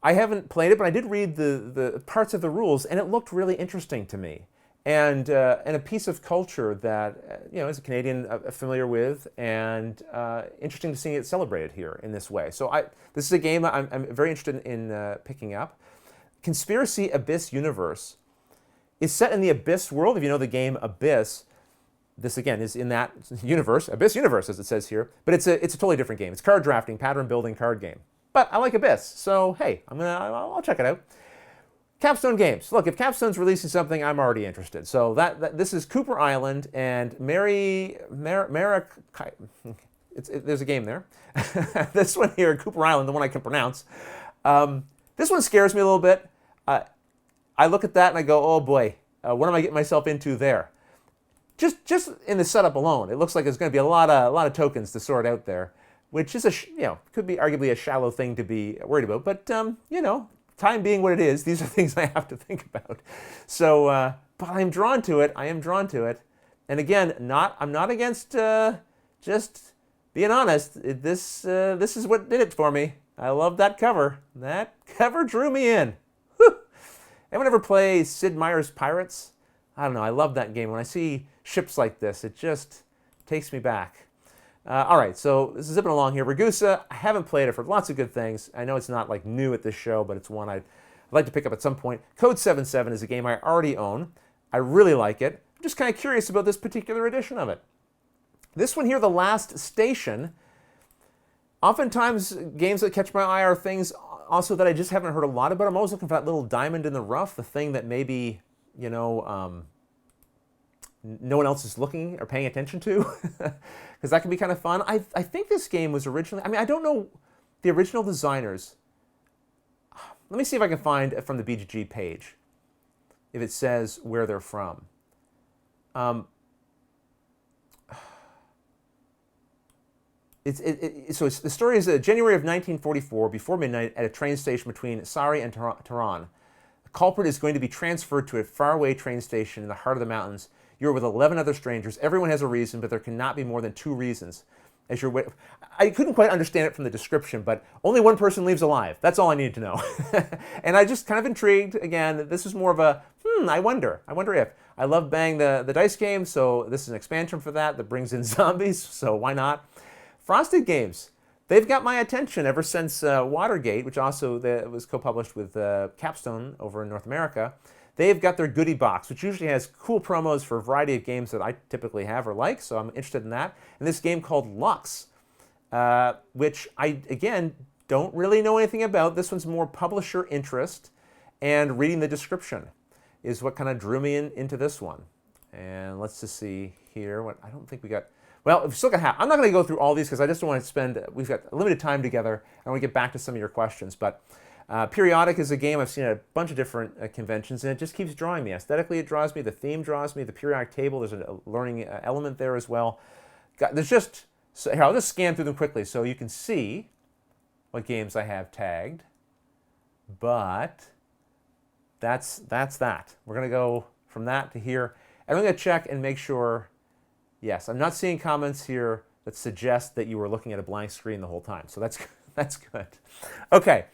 I haven't played it, but I did read the parts of the rules, and it looked really interesting to me. And a piece of culture that, as a Canadian, familiar with, and interesting to see it celebrated here in this way. So this is a game I'm very interested in picking up. Conspiracy Abyss Universe is set in the Abyss world. If you know the game Abyss, this again is in that universe, Abyss Universe as it says here, but it's a totally different game. It's card drafting, pattern building card game. But I like Abyss, so hey, I'll check it out. Capstone Games. Look, if Capstone's releasing something, I'm already interested. So this is Cooper Island and there's a game there. This one here, Cooper Island, the one I can pronounce. This one scares me a little bit. I look at that and I go, oh boy, what am I getting myself into there? Just in the setup alone, it looks like there's going to be a lot of tokens to sort out there, which is could be arguably a shallow thing to be worried about. But time being what it is, these are things I have to think about. So, but I'm drawn to it. I am drawn to it. And again, I'm not against just being honest. This is what did it for me. I love that cover. That cover drew me in. Whew. Anyone ever play Sid Meier's Pirates? I don't know. I love that game. When I see ships like this, it just takes me back. All right, so this is zipping along here. Ragusa, I haven't played it for lots of good things. I know it's not like new at this show, but it's one I'd like to pick up at some point. Code 77 is a game I already own. I really like it. I'm just kind of curious about this particular edition of it. This one here, The Last Station. Oftentimes, games that catch my eye are things also that I just haven't heard a lot about. I'm always looking for that little diamond in the rough, the thing that maybe, you know, no one else is looking or paying attention to, because that can be kind of fun. I think this game was originally, I mean, I don't know the original designers. Let me see if I can find from the BGG page if it says where they're from. So the story is January of 1944, before midnight, at a train station between Sari and Tehran. The culprit is going to be transferred to a faraway train station in the heart of the mountains. You're with 11 other strangers. Everyone has a reason, but there cannot be more than 2 reasons. As you're I couldn't quite understand it from the description, but only one person leaves alive. That's all I needed to know. And I just kind of intrigued. Again, this is more of a, I wonder if. I love bang the dice game, so this is an expansion for that brings in zombies, so why not? Frosted Games. They've got my attention ever since Watergate, which also was co-published with Capstone over in North America. They've got their goodie box, which usually has cool promos for a variety of games that I typically have or like, so I'm interested in that. And this game called Lux, which I, again, don't really know anything about. This one's more publisher interest, and reading the description is what kind of drew me into this one. And let's just see here. I don't think we got... Well, we've still got half. I'm not going to go through all these because I just don't want to spend... We've got limited time together. I want to get back to some of your questions, but... Periodic is a game I've seen at a bunch of different conventions, and it just keeps drawing me. Aesthetically, it draws me. The theme draws me. The periodic table, there's a learning element there as well. There's just... So here, I'll just scan through them quickly so you can see what games I have tagged. But that's that. We're going to go from that to here. And I'm going to check and make sure... Yes, I'm not seeing comments here that suggest that you were looking at a blank screen the whole time. So that's good. Okay.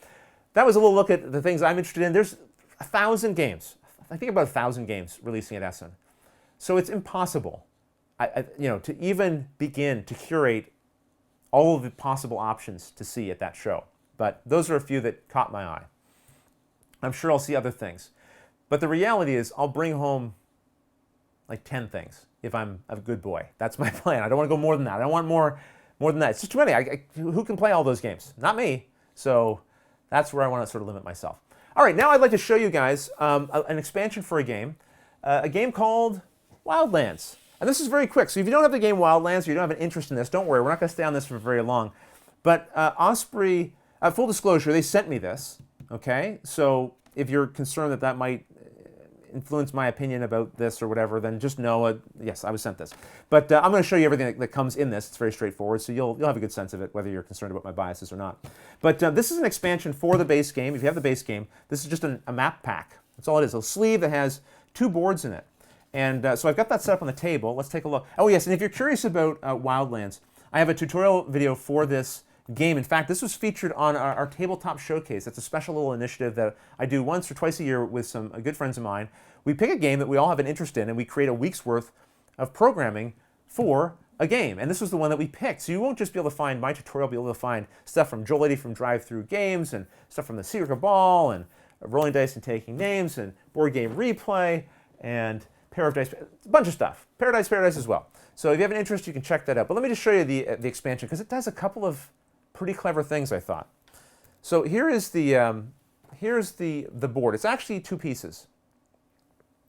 That was a little look at the things I'm interested in. There's 1,000 games. I think about 1,000 games releasing at Essen. So it's impossible, to even begin to curate all of the possible options to see at that show. But those are a few that caught my eye. I'm sure I'll see other things. But the reality is I'll bring home like 10 things if I'm a good boy. That's my plan. I don't want to go more than that. I don't want more than that. It's just too many. Who can play all those games? Not me. So... That's where I want to sort of limit myself. All right, now I'd like to show you guys an expansion for a game called Wildlands. And this is very quick. So if you don't have the game Wildlands or you don't have an interest in this, don't worry. We're not going to stay on this for very long. But Osprey, full disclosure, they sent me this. Okay, so if you're concerned that might influence my opinion about this or whatever, then just know, yes, I was sent this. But I'm going to show you everything that comes in this. It's very straightforward, so you'll have a good sense of it, whether you're concerned about my biases or not. But this is an expansion for the base game. If you have the base game, this is just a map pack. That's all it is. A sleeve that has 2 boards in it. And so I've got that set up on the table. Let's take a look. Oh, yes, and if you're curious about Wildlands, I have a tutorial video for this game. In fact, this was featured on our tabletop showcase. That's a special little initiative that I do once or twice a year with some good friends of mine. We pick a game that we all have an interest in, and we create a week's worth of programming for a game. And this was the one that we picked. So you won't just be able to find my tutorial, you'll be able to find stuff from Joel Lady from Drive Through Games, and stuff from the Secret Cabal, and Rolling Dice and Taking Names, and Board Game Replay, and Pair of Dice, a bunch of stuff. Paradise as well. So if you have an interest, you can check that out. But let me just show you the expansion, because it does a couple of pretty clever things, I thought. So here's the board. It's actually 2 pieces.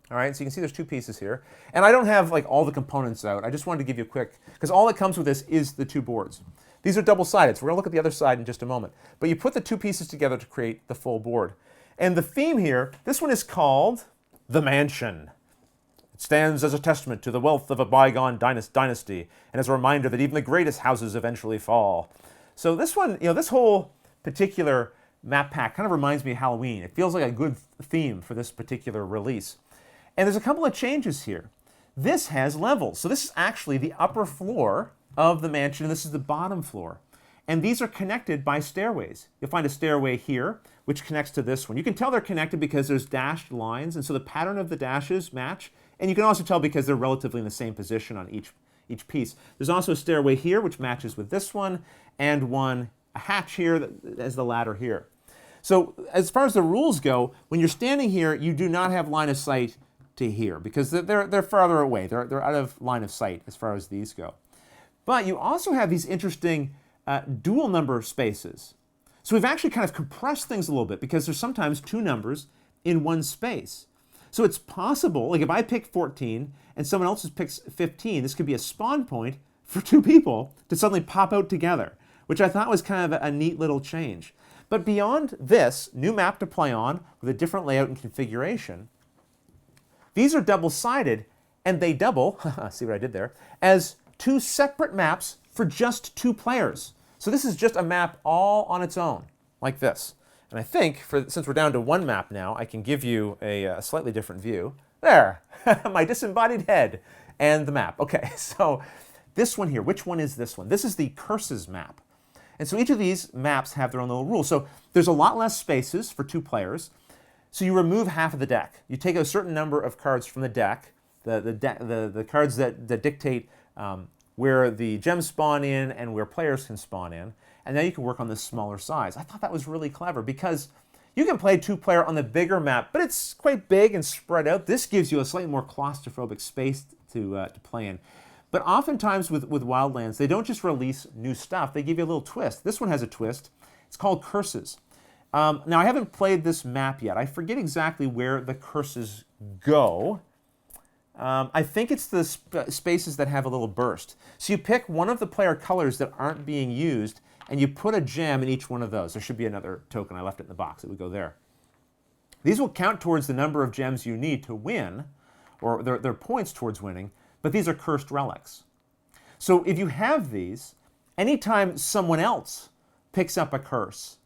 All right, so you can see there's 2 pieces here. And I don't have like all the components out. I just wanted to give you a quick, because all that comes with this is the 2 boards. These are double-sided, so we're going to look at the other side in just a moment. But you put the 2 pieces together to create the full board. And the theme here, this one is called The Mansion. It stands as a testament to the wealth of a bygone dynasty, and as a reminder that even the greatest houses eventually fall. So this one, this whole particular map pack kind of reminds me of Halloween. It feels like a good theme for this particular release. And there's a couple of changes here. This has levels. So this is actually the upper floor of the mansion, and this is the bottom floor. And these are connected by stairways. You'll find a stairway here, which connects to this one. You can tell they're connected because there's dashed lines, and so the pattern of the dashes match. And you can also tell because they're relatively in the same position on each piece. There's also a stairway here, which matches with this one, and a hatch here as the ladder here. So as far as the rules go, when you're standing here, you do not have line of sight to here because they're farther away. They're out of line of sight as far as these go. But you also have these interesting dual number spaces. So we've actually kind of compressed things a little bit because there's sometimes two numbers in one space. So it's possible, like if I pick 14 and someone else picks 15, this could be a spawn point for two people to suddenly pop out together, which I thought was kind of a neat little change. But beyond this, new map to play on with a different layout and configuration, these are double-sided, and they double, see what I did there, as two separate maps for just two players. So this is just a map all on its own, like this. And I think, since we're down to one map now, I can give you a slightly different view. There, my disembodied head and the map. Okay, so this one here, which one is this one? This is the curses map. And so each of these maps have their own little rules. So there's a lot less spaces for two players. So you remove half of the deck. You take a certain number of cards from the deck, the cards that dictate where the gems spawn in and where players can spawn in. And now you can work on this smaller size. I thought that was really clever because you can play two-player on the bigger map, but it's quite big and spread out. This gives you a slightly more claustrophobic space to play in. But oftentimes with Wildlands, they don't just release new stuff, they give you a little twist. This one has a twist. It's called Curses. Now, I haven't played this map yet. I forget exactly where the curses go. I think it's the spaces that have a little burst. So you pick one of the player colors that aren't being used, and you put a gem in each one of those. There should be another token. I left it in the box. It would go there. These will count towards the number of gems you need to win, or they're points towards winning, but these are cursed relics. So if you have these, anytime someone else picks up a curse,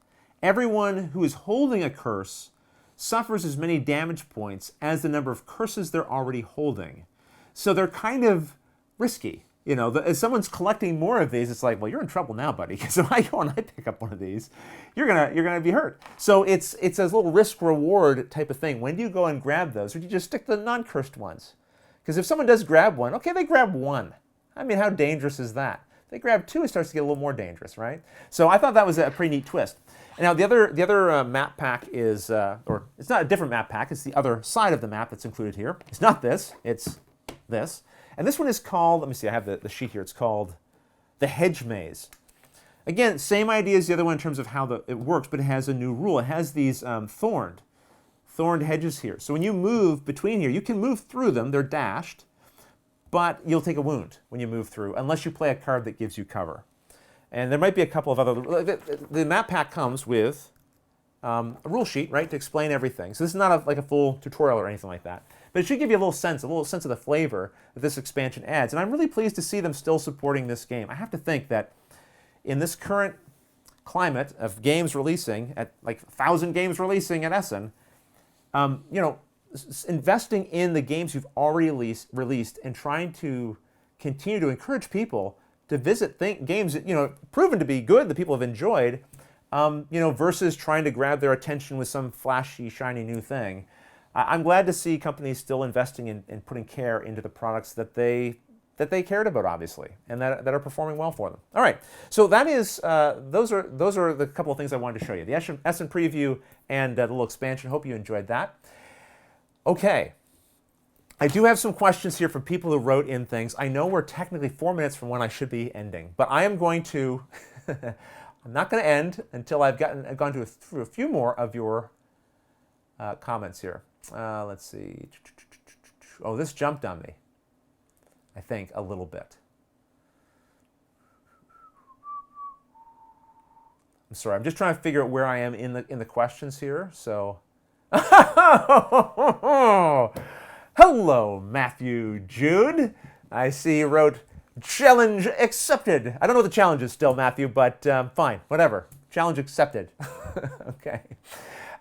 everyone who is holding a curse suffers as many damage points as the number of curses they're already holding. So they're kind of risky. You know, if someone's collecting more of these, it's like, well, you're in trouble now, buddy, because if I go and I pick up one of these, you're gonna be hurt. So it's a little risk-reward type of thing. When do you go and grab those, or do you just stick to the non-cursed ones? Because if someone does grab one, okay, they grab one. I mean, how dangerous is that? If they grab two, it starts to get a little more dangerous, right? So I thought that was a pretty neat twist. And now the other map pack is, or it's not a different map pack, it's the other side of the map that's included here. It's not this, it's this. And this one is called, let me see, I have the sheet here, it's called the Hedge Maze. Again, same idea as the other one in terms of how it works, but it has a new rule. It has these thorned hedges here. So when you move between here, you can move through them, they're dashed, but you'll take a wound when you move through, unless you play a card that gives you cover. And there might be a couple of other, the map pack comes with a rule sheet, right, to explain everything. So this is not like a full tutorial or anything like that. But it should give you a little sense of the flavor that this expansion adds. And I'm really pleased to see them still supporting this game. I have to think that in this current climate of games releasing, at like 1,000 games releasing at Essen, you know, investing in the games you've already released and trying to continue to encourage people to visit games that, you know, proven to be good, that people have enjoyed, you know, versus trying to grab their attention with some flashy, shiny new thing. I'm glad to see companies still investing in putting care into the products that they cared about, obviously, and that are performing well for them. All right, so that is those are the couple of things I wanted to show you: the Essen preview and the little expansion. Hope you enjoyed that. Okay, I do have some questions here from people who wrote in things. I know we're technically 4 minutes from when I should be ending, but I am going to. I'm not going to end until I've gone through a few more of your comments here. Let's see. Oh, this jumped on me, I think, a little bit. I'm sorry. I'm just trying to figure out where I am in the questions here. So, hello, Matthew Jude. I see you wrote challenge accepted. I don't know what the challenge is still, Matthew, but fine, whatever. Challenge accepted. Okay.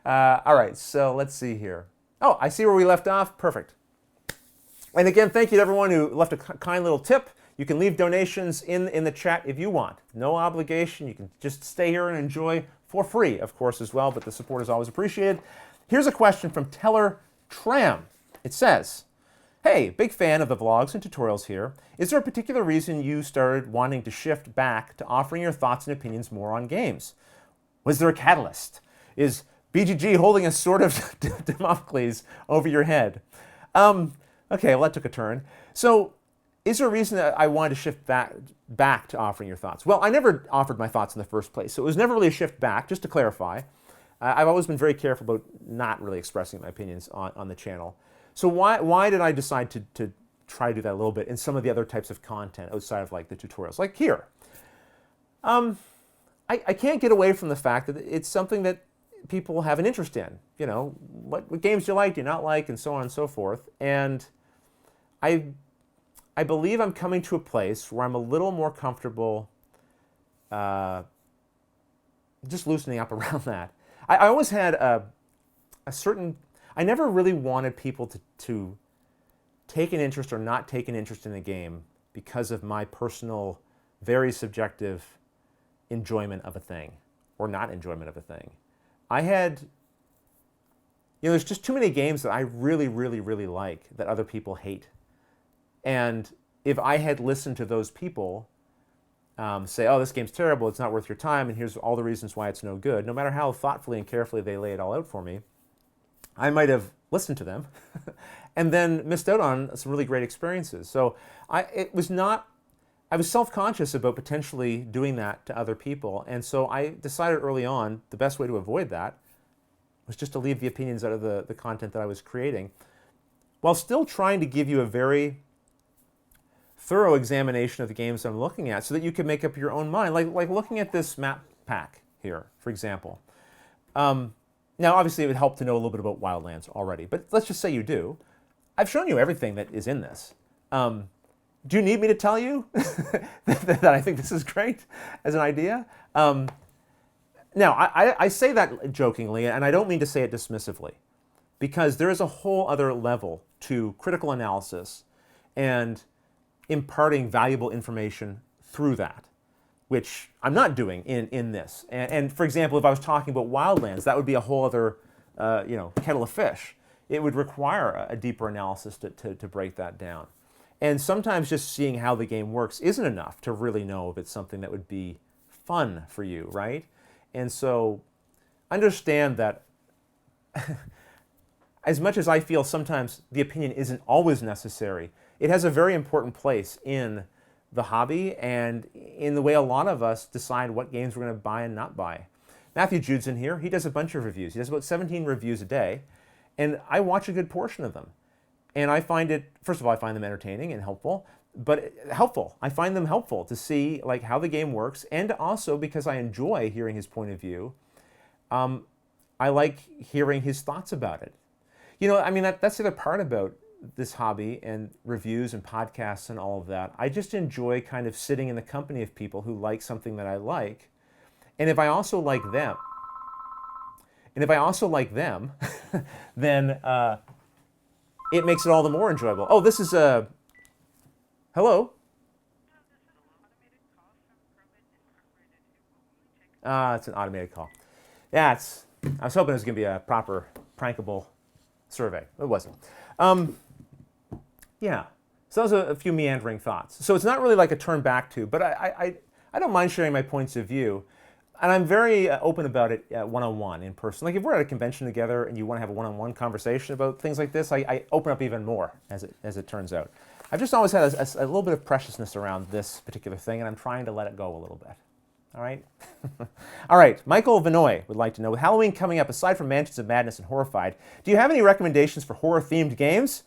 All right. So let's see here. Oh, I see where we left off. Perfect. And again, thank you to everyone who left a kind little tip. You can leave donations in the chat if you want. No obligation. You can just stay here and enjoy for free, of course, as well, but the support is always appreciated. Here's a question from Teller Tram. It says, hey, big fan of the vlogs and tutorials here. Is there a particular reason you started wanting to shift back to offering your thoughts and opinions more on games? Was there a catalyst? Is BGG holding a sword of Damocles over your head? Okay, well, that took a turn. So, is there a reason that I wanted to shift back to offering your thoughts? Well, I never offered my thoughts in the first place, so it was never really a shift back, just to clarify. I've always been very careful about not really expressing my opinions on the channel. So why did I decide to try to do that a little bit in some of the other types of content outside of like the tutorials? Like here. I can't get away from the fact that it's something that people have an interest in. You know, what games do you like, do you not like, and so on and so forth. And I believe I'm coming to a place where I'm a little more comfortable just loosening up around that. I always had a certain... I never really wanted people to take an interest or not take an interest in a game because of my personal, very subjective enjoyment of a thing or not enjoyment of a thing. I had... You know, there's just too many games that I really, really, really like that other people hate. And if I had listened to those people say, oh, this game's terrible, it's not worth your time, and here's all the reasons why it's no good, no matter how thoughtfully and carefully they lay it all out for me, I might have listened to them and then missed out on some really great experiences. So I was self-conscious about potentially doing that to other people, and so I decided early on the best way to avoid that was just to leave the opinions out of the content that I was creating, while still trying to give you a very thorough examination of the games I'm looking at so that you can make up your own mind. Like looking at this map pack here, for example. Now, obviously, it would help to know a little bit about Wildlands already, but let's just say you do. I've shown you everything that is in this. Do you need me to tell you that I think this is great as an idea? Now, I say that jokingly, and I don't mean to say it dismissively, because there is a whole other level to critical analysis and imparting valuable information through that, which I'm not doing in this. And for example, if I was talking about Wildlands, that would be a whole other kettle of fish. It would require a deeper analysis to break that down. And sometimes just seeing how the game works isn't enough to really know if it's something that would be fun for you, right? And so understand that as much as I feel sometimes the opinion isn't always necessary, it has a very important place in the hobby and in the way a lot of us decide what games we're going to buy and not buy. Matthew Jude's in here. He does a bunch of reviews. He does about 17 reviews a day, and I watch a good portion of them. And I find it, first of all, I find them entertaining and helpful, but helpful. I find them helpful to see like how the game works, and also because I enjoy hearing his point of view, I like hearing his thoughts about it. You know, I mean, that's the other part about this hobby and reviews and podcasts and all of that. I just enjoy kind of sitting in the company of people who like something that I like. And if I also like them, then it makes it all the more enjoyable. Oh, this is a... Hello? It's an automated call. Yeah, I was hoping it was going to be a proper, prankable survey. It wasn't. Yeah, so those are a few meandering thoughts. So it's not really like a turn back to, but I don't mind sharing my points of view. And I'm very open about it one-on-one, in person. Like if we're at a convention together and you want to have a one-on-one conversation about things like this, I open up even more, as it turns out. I've just always had a little bit of preciousness around this particular thing, and I'm trying to let it go a little bit. All right? All right, Michael Vinoy would like to know, with Halloween coming up, aside from Mansions of Madness and Horrified, do you have any recommendations for horror-themed games?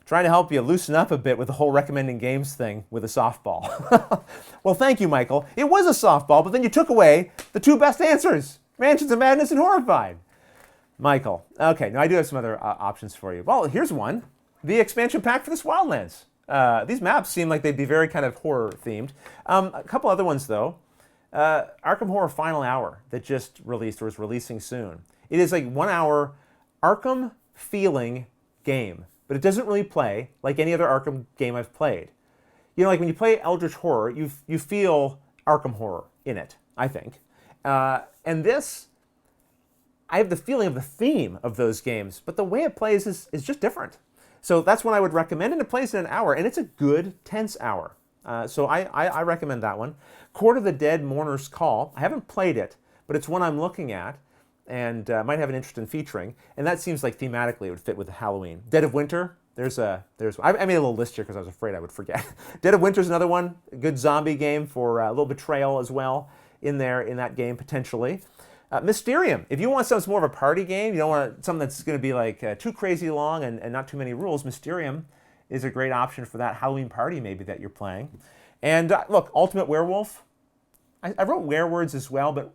Trying to help you loosen up a bit with the whole recommending games thing with a softball. Well, thank you, Michael. It was a softball, but then you took away the two best answers, Mansions of Madness and Horrified. Michael. Okay, now I do have some other options for you. Well, here's one. The expansion pack for this Wildlands. These maps seem like they'd be very kind of horror-themed. A couple other ones, though. Arkham Horror Final Hour that just released or is releasing soon. It is like 1 hour Arkham feeling game, but it doesn't really play like any other Arkham game I've played. like when you play Eldritch Horror, you feel Arkham Horror in it, I think. And this, I have the feeling of the theme of those games, but the way it plays is just different. So that's one I would recommend, and it plays in an hour, and it's a good, tense hour. So I recommend that one. Court of the Dead Mourner's Call. I haven't played it, but it's one I'm looking at, and might have an interest in featuring. And that seems like thematically it would fit with Halloween. Dead of Winter. I made a little list here because I was afraid I would forget. Dead of Winter is another one. A good zombie game for a little betrayal as well in that game potentially. Mysterium. If you want something more of a party game, you don't want something that's going to be like too crazy long and not too many rules, Mysterium is a great option for that Halloween party maybe that you're playing. And look, Ultimate Werewolf. I wrote Werewords as well, but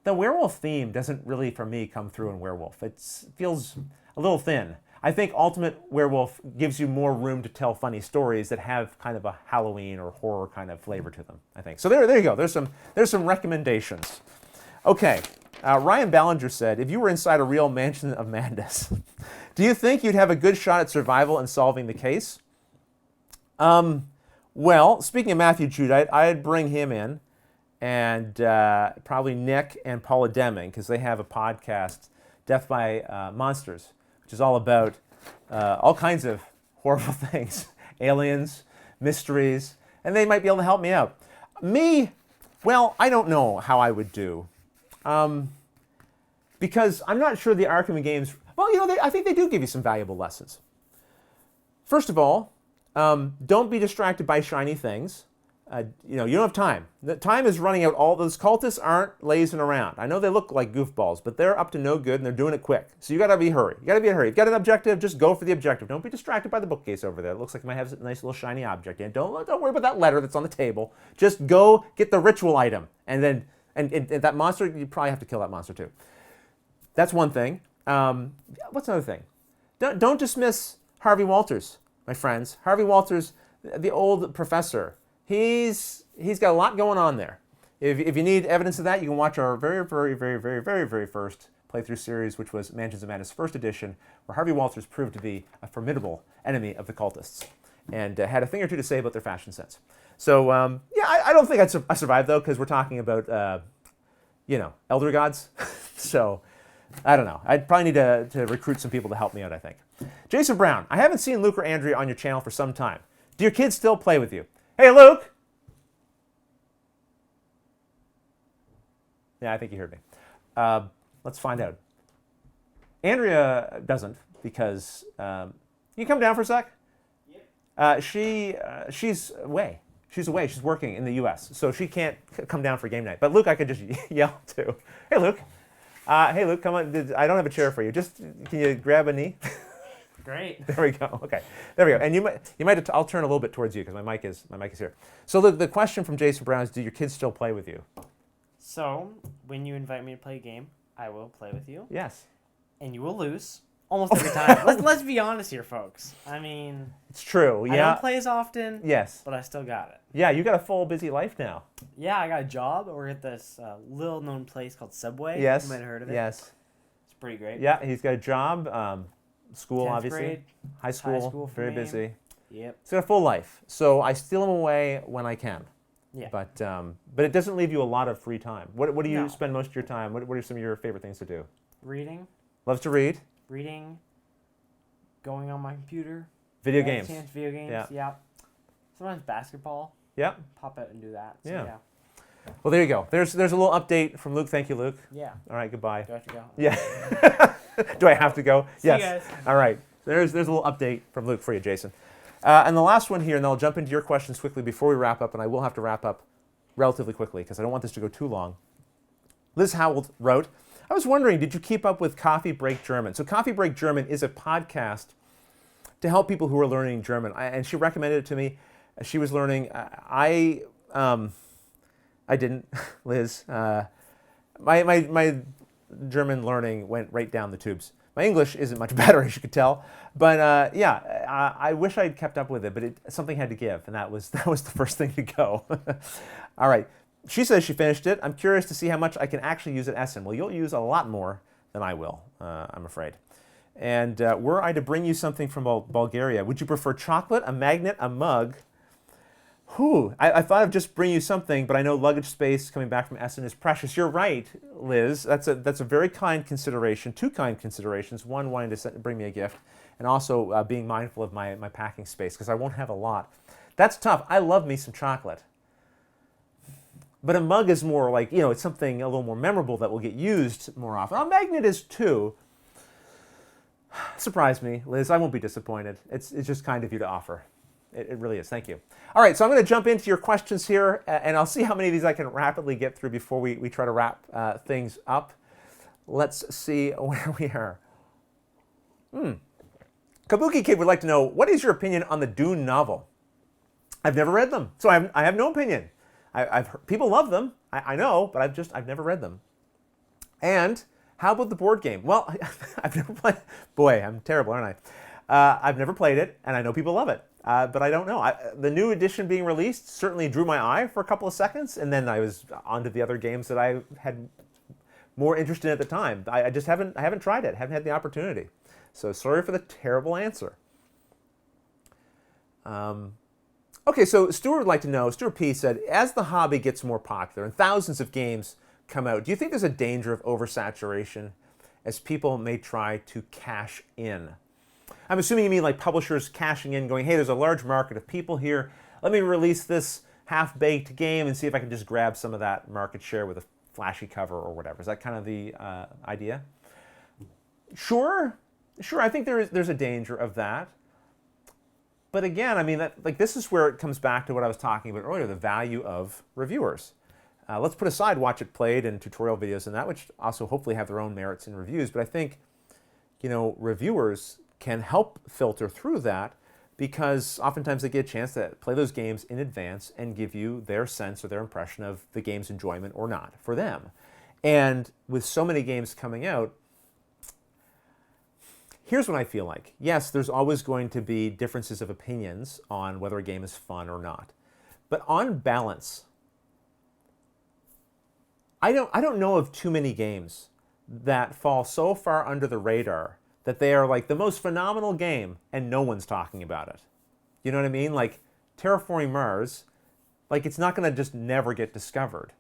the werewolf theme doesn't really, for me, come through in Werewolf. It feels a little thin. I think Ultimate Werewolf gives you more room to tell funny stories that have kind of a Halloween or horror kind of flavor to them, I think. So there you go. There's some recommendations. Okay, Ryan Ballinger said, if you were inside a real Mansion of Madness, do you think you'd have a good shot at survival and solving the case? Well, speaking of Matthew Jude, I'd bring him in, and probably Nick and Paula Deming, because they have a podcast, Death by Monsters, which is all about all kinds of horrible things, aliens, mysteries, and they might be able to help me out. Me, well, I don't know how I would do. Because I'm not sure the Arkham games, well, I think they do give you some valuable lessons. First of all, don't be distracted by shiny things. You don't have time. The time is running out. All those cultists aren't lazing around. I know they look like goofballs, but they're up to no good and they're doing it quick. So you got to be hurry. You got to be in a hurry. You've got an objective, just go for the objective. Don't be distracted by the bookcase over there. It looks like it might have a nice little shiny object in it. Don't worry about that letter that's on the table. Just go get the ritual item, and then and that monster, you probably have to kill that monster too. That's one thing. What's another thing? Don't dismiss Harvey Walters, my friends. Harvey Walters, the old professor. He's got a lot going on there. If you need evidence of that, you can watch our very, very, very, very, very, very first playthrough series, which was Mansions of Madness First Edition, where Harvey Walters proved to be a formidable enemy of the cultists and had a thing or two to say about their fashion sense. So, yeah, I don't think I survived, though, because we're talking about, elder gods. So, I don't know. I'd probably need to recruit some people to help me out, I think. Jason Brown, I haven't seen Luke or Andrea on your channel for some time. Do your kids still play with you? Hey, Luke! Yeah, I think you heard me. Let's find out. Andrea doesn't, because... you come down for a sec? Yep. She's away. She's away. She's working in the U.S., so she can't come down for game night. But Luke, I could just yell to. Hey, Luke. Hey, Luke, come on. I don't have a chair for you. Just, can you grab a knee? Great. There we go. Okay, there we go. And you might. I'll turn a little bit towards you because my mic is here. So the question from Jason Brown is: do your kids still play with you? So when you invite me to play a game, I will play with you. Yes. And you will lose almost every time. Let's be honest here, folks. I mean, it's true. Yeah. I don't play as often. Yes. But I still got it. Yeah, you got a full busy life now. Yeah, I got a job. We're at this little-known place called Subway. Yes. You might have heard of it. Yes. It's pretty great. Yeah, he's got a job. School, 10th obviously. grade, High school. for Very me. busy. Yep. He's got a full life. So I steal him away when I can. Yeah. But it doesn't leave you a lot of free time. What do you No. spend most of your time? What are some of your favorite things to do? Reading. Loves to read. Reading. Going on my computer. Video games. Video games. Yeah. Yep. Sometimes basketball. Yeah. Pop out and do that. So, Yeah. Well, there you go. There's a little update from Luke. Thank you, Luke. Yeah. All right, goodbye. Do I have to go? Yeah. Do I have to go? See Yes. you guys. All right. There's a little update from Luke for you, Jason. And the last one here, and then I'll jump into your questions quickly before we wrap up, and I will have to wrap up relatively quickly because I don't want this to go too long. Liz Howell wrote, I was wondering, did you keep up with Coffee Break German? So Coffee Break German is a podcast to help people who are learning German. And she recommended it to me. She was learning. I didn't, Liz. My German learning went right down the tubes. My English isn't much better, as you could tell. But yeah, I wish I'd kept up with it, but something had to give, and that was the first thing to go. All right. She says she finished it. I'm curious to see how much I can actually use at Essen. Well, you'll use a lot more than I will, I'm afraid. And were I to bring you something from Bulgaria, would you prefer chocolate, a magnet, a mug? Whew, I thought I'd just bring you something, but I know luggage space coming back from Essen is precious. You're right, Liz. That's a very kind consideration. Two kind considerations. One, wanting to bring me a gift, and also being mindful of my packing space, because I won't have a lot. That's tough. I love me some chocolate. But a mug is more like, it's something a little more memorable that will get used more often. A magnet is too. Surprise me, Liz. I won't be disappointed. It's just kind of you to offer. It really is. Thank you. All right, so I'm going to jump into your questions here, and I'll see how many of these I can rapidly get through before we try to wrap things up. Let's see where we are. Kabuki Kid would like to know, what is your opinion on the Dune novel? I've never read them, so I have no opinion. I've heard, people love them, I know, but I've never read them. And how about the board game? Well, I've never played. Boy, I'm terrible, aren't I? I've never played it, and I know people love it. But I don't know. The new edition being released certainly drew my eye for a couple of seconds, and then I was on to the other games that I had more interest in at the time. I just haven't tried it, haven't had the opportunity. So sorry for the terrible answer. Okay, so Stuart would like to know, Stuart P. said, as the hobby gets more popular and thousands of games come out, do you think there's a danger of oversaturation as people may try to cash in? I'm assuming you mean like publishers cashing in, going, hey, there's a large market of people here. Let me release this half-baked game and see if I can just grab some of that market share with a flashy cover or whatever. Is that kind of the idea? Sure. I think there's a danger of that. But again, I mean, this is where it comes back to what I was talking about earlier, the value of reviewers. Let's put aside watch it played and tutorial videos and that, which also hopefully have their own merits in reviews. But I think, reviewers can help filter through that, because oftentimes they get a chance to play those games in advance and give you their sense or their impression of the game's enjoyment or not for them. And with so many games coming out, here's what I feel like. Yes, there's always going to be differences of opinions on whether a game is fun or not. But on balance, I don't know of too many games that fall so far under the radar that they are like the most phenomenal game and no one's talking about it. You know what I mean? Like Terraforming Mars, like it's not going to just never get discovered.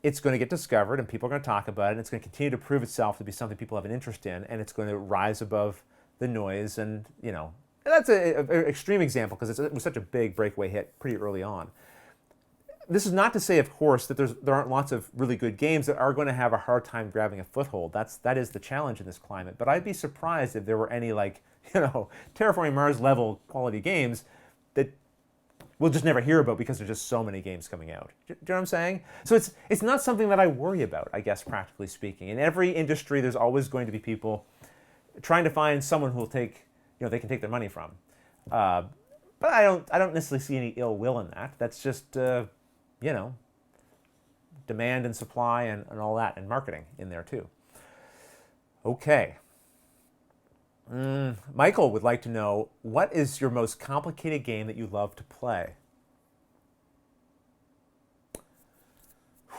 It's going to get discovered and people are going to talk about it, and it's going to continue to prove itself to be something people have an interest in, and it's going to rise above the noise. And that's an extreme example because it was such a big breakaway hit pretty early on. This is not to say, of course, that there aren't lots of really good games that are going to have a hard time grabbing a foothold. That is the challenge in this climate. But I'd be surprised if there were any Terraforming Mars level quality games that we'll just never hear about because there's just so many games coming out. Do you know what I'm saying? So it's not something that I worry about, I guess, practically speaking. In every industry, there's always going to be people trying to find someone who will take, they can take their money from. But I don't necessarily see any ill will in that. That's just demand and supply and all that, and marketing in there too. Okay. Michael would like to know, what is your most complicated game that you love to play?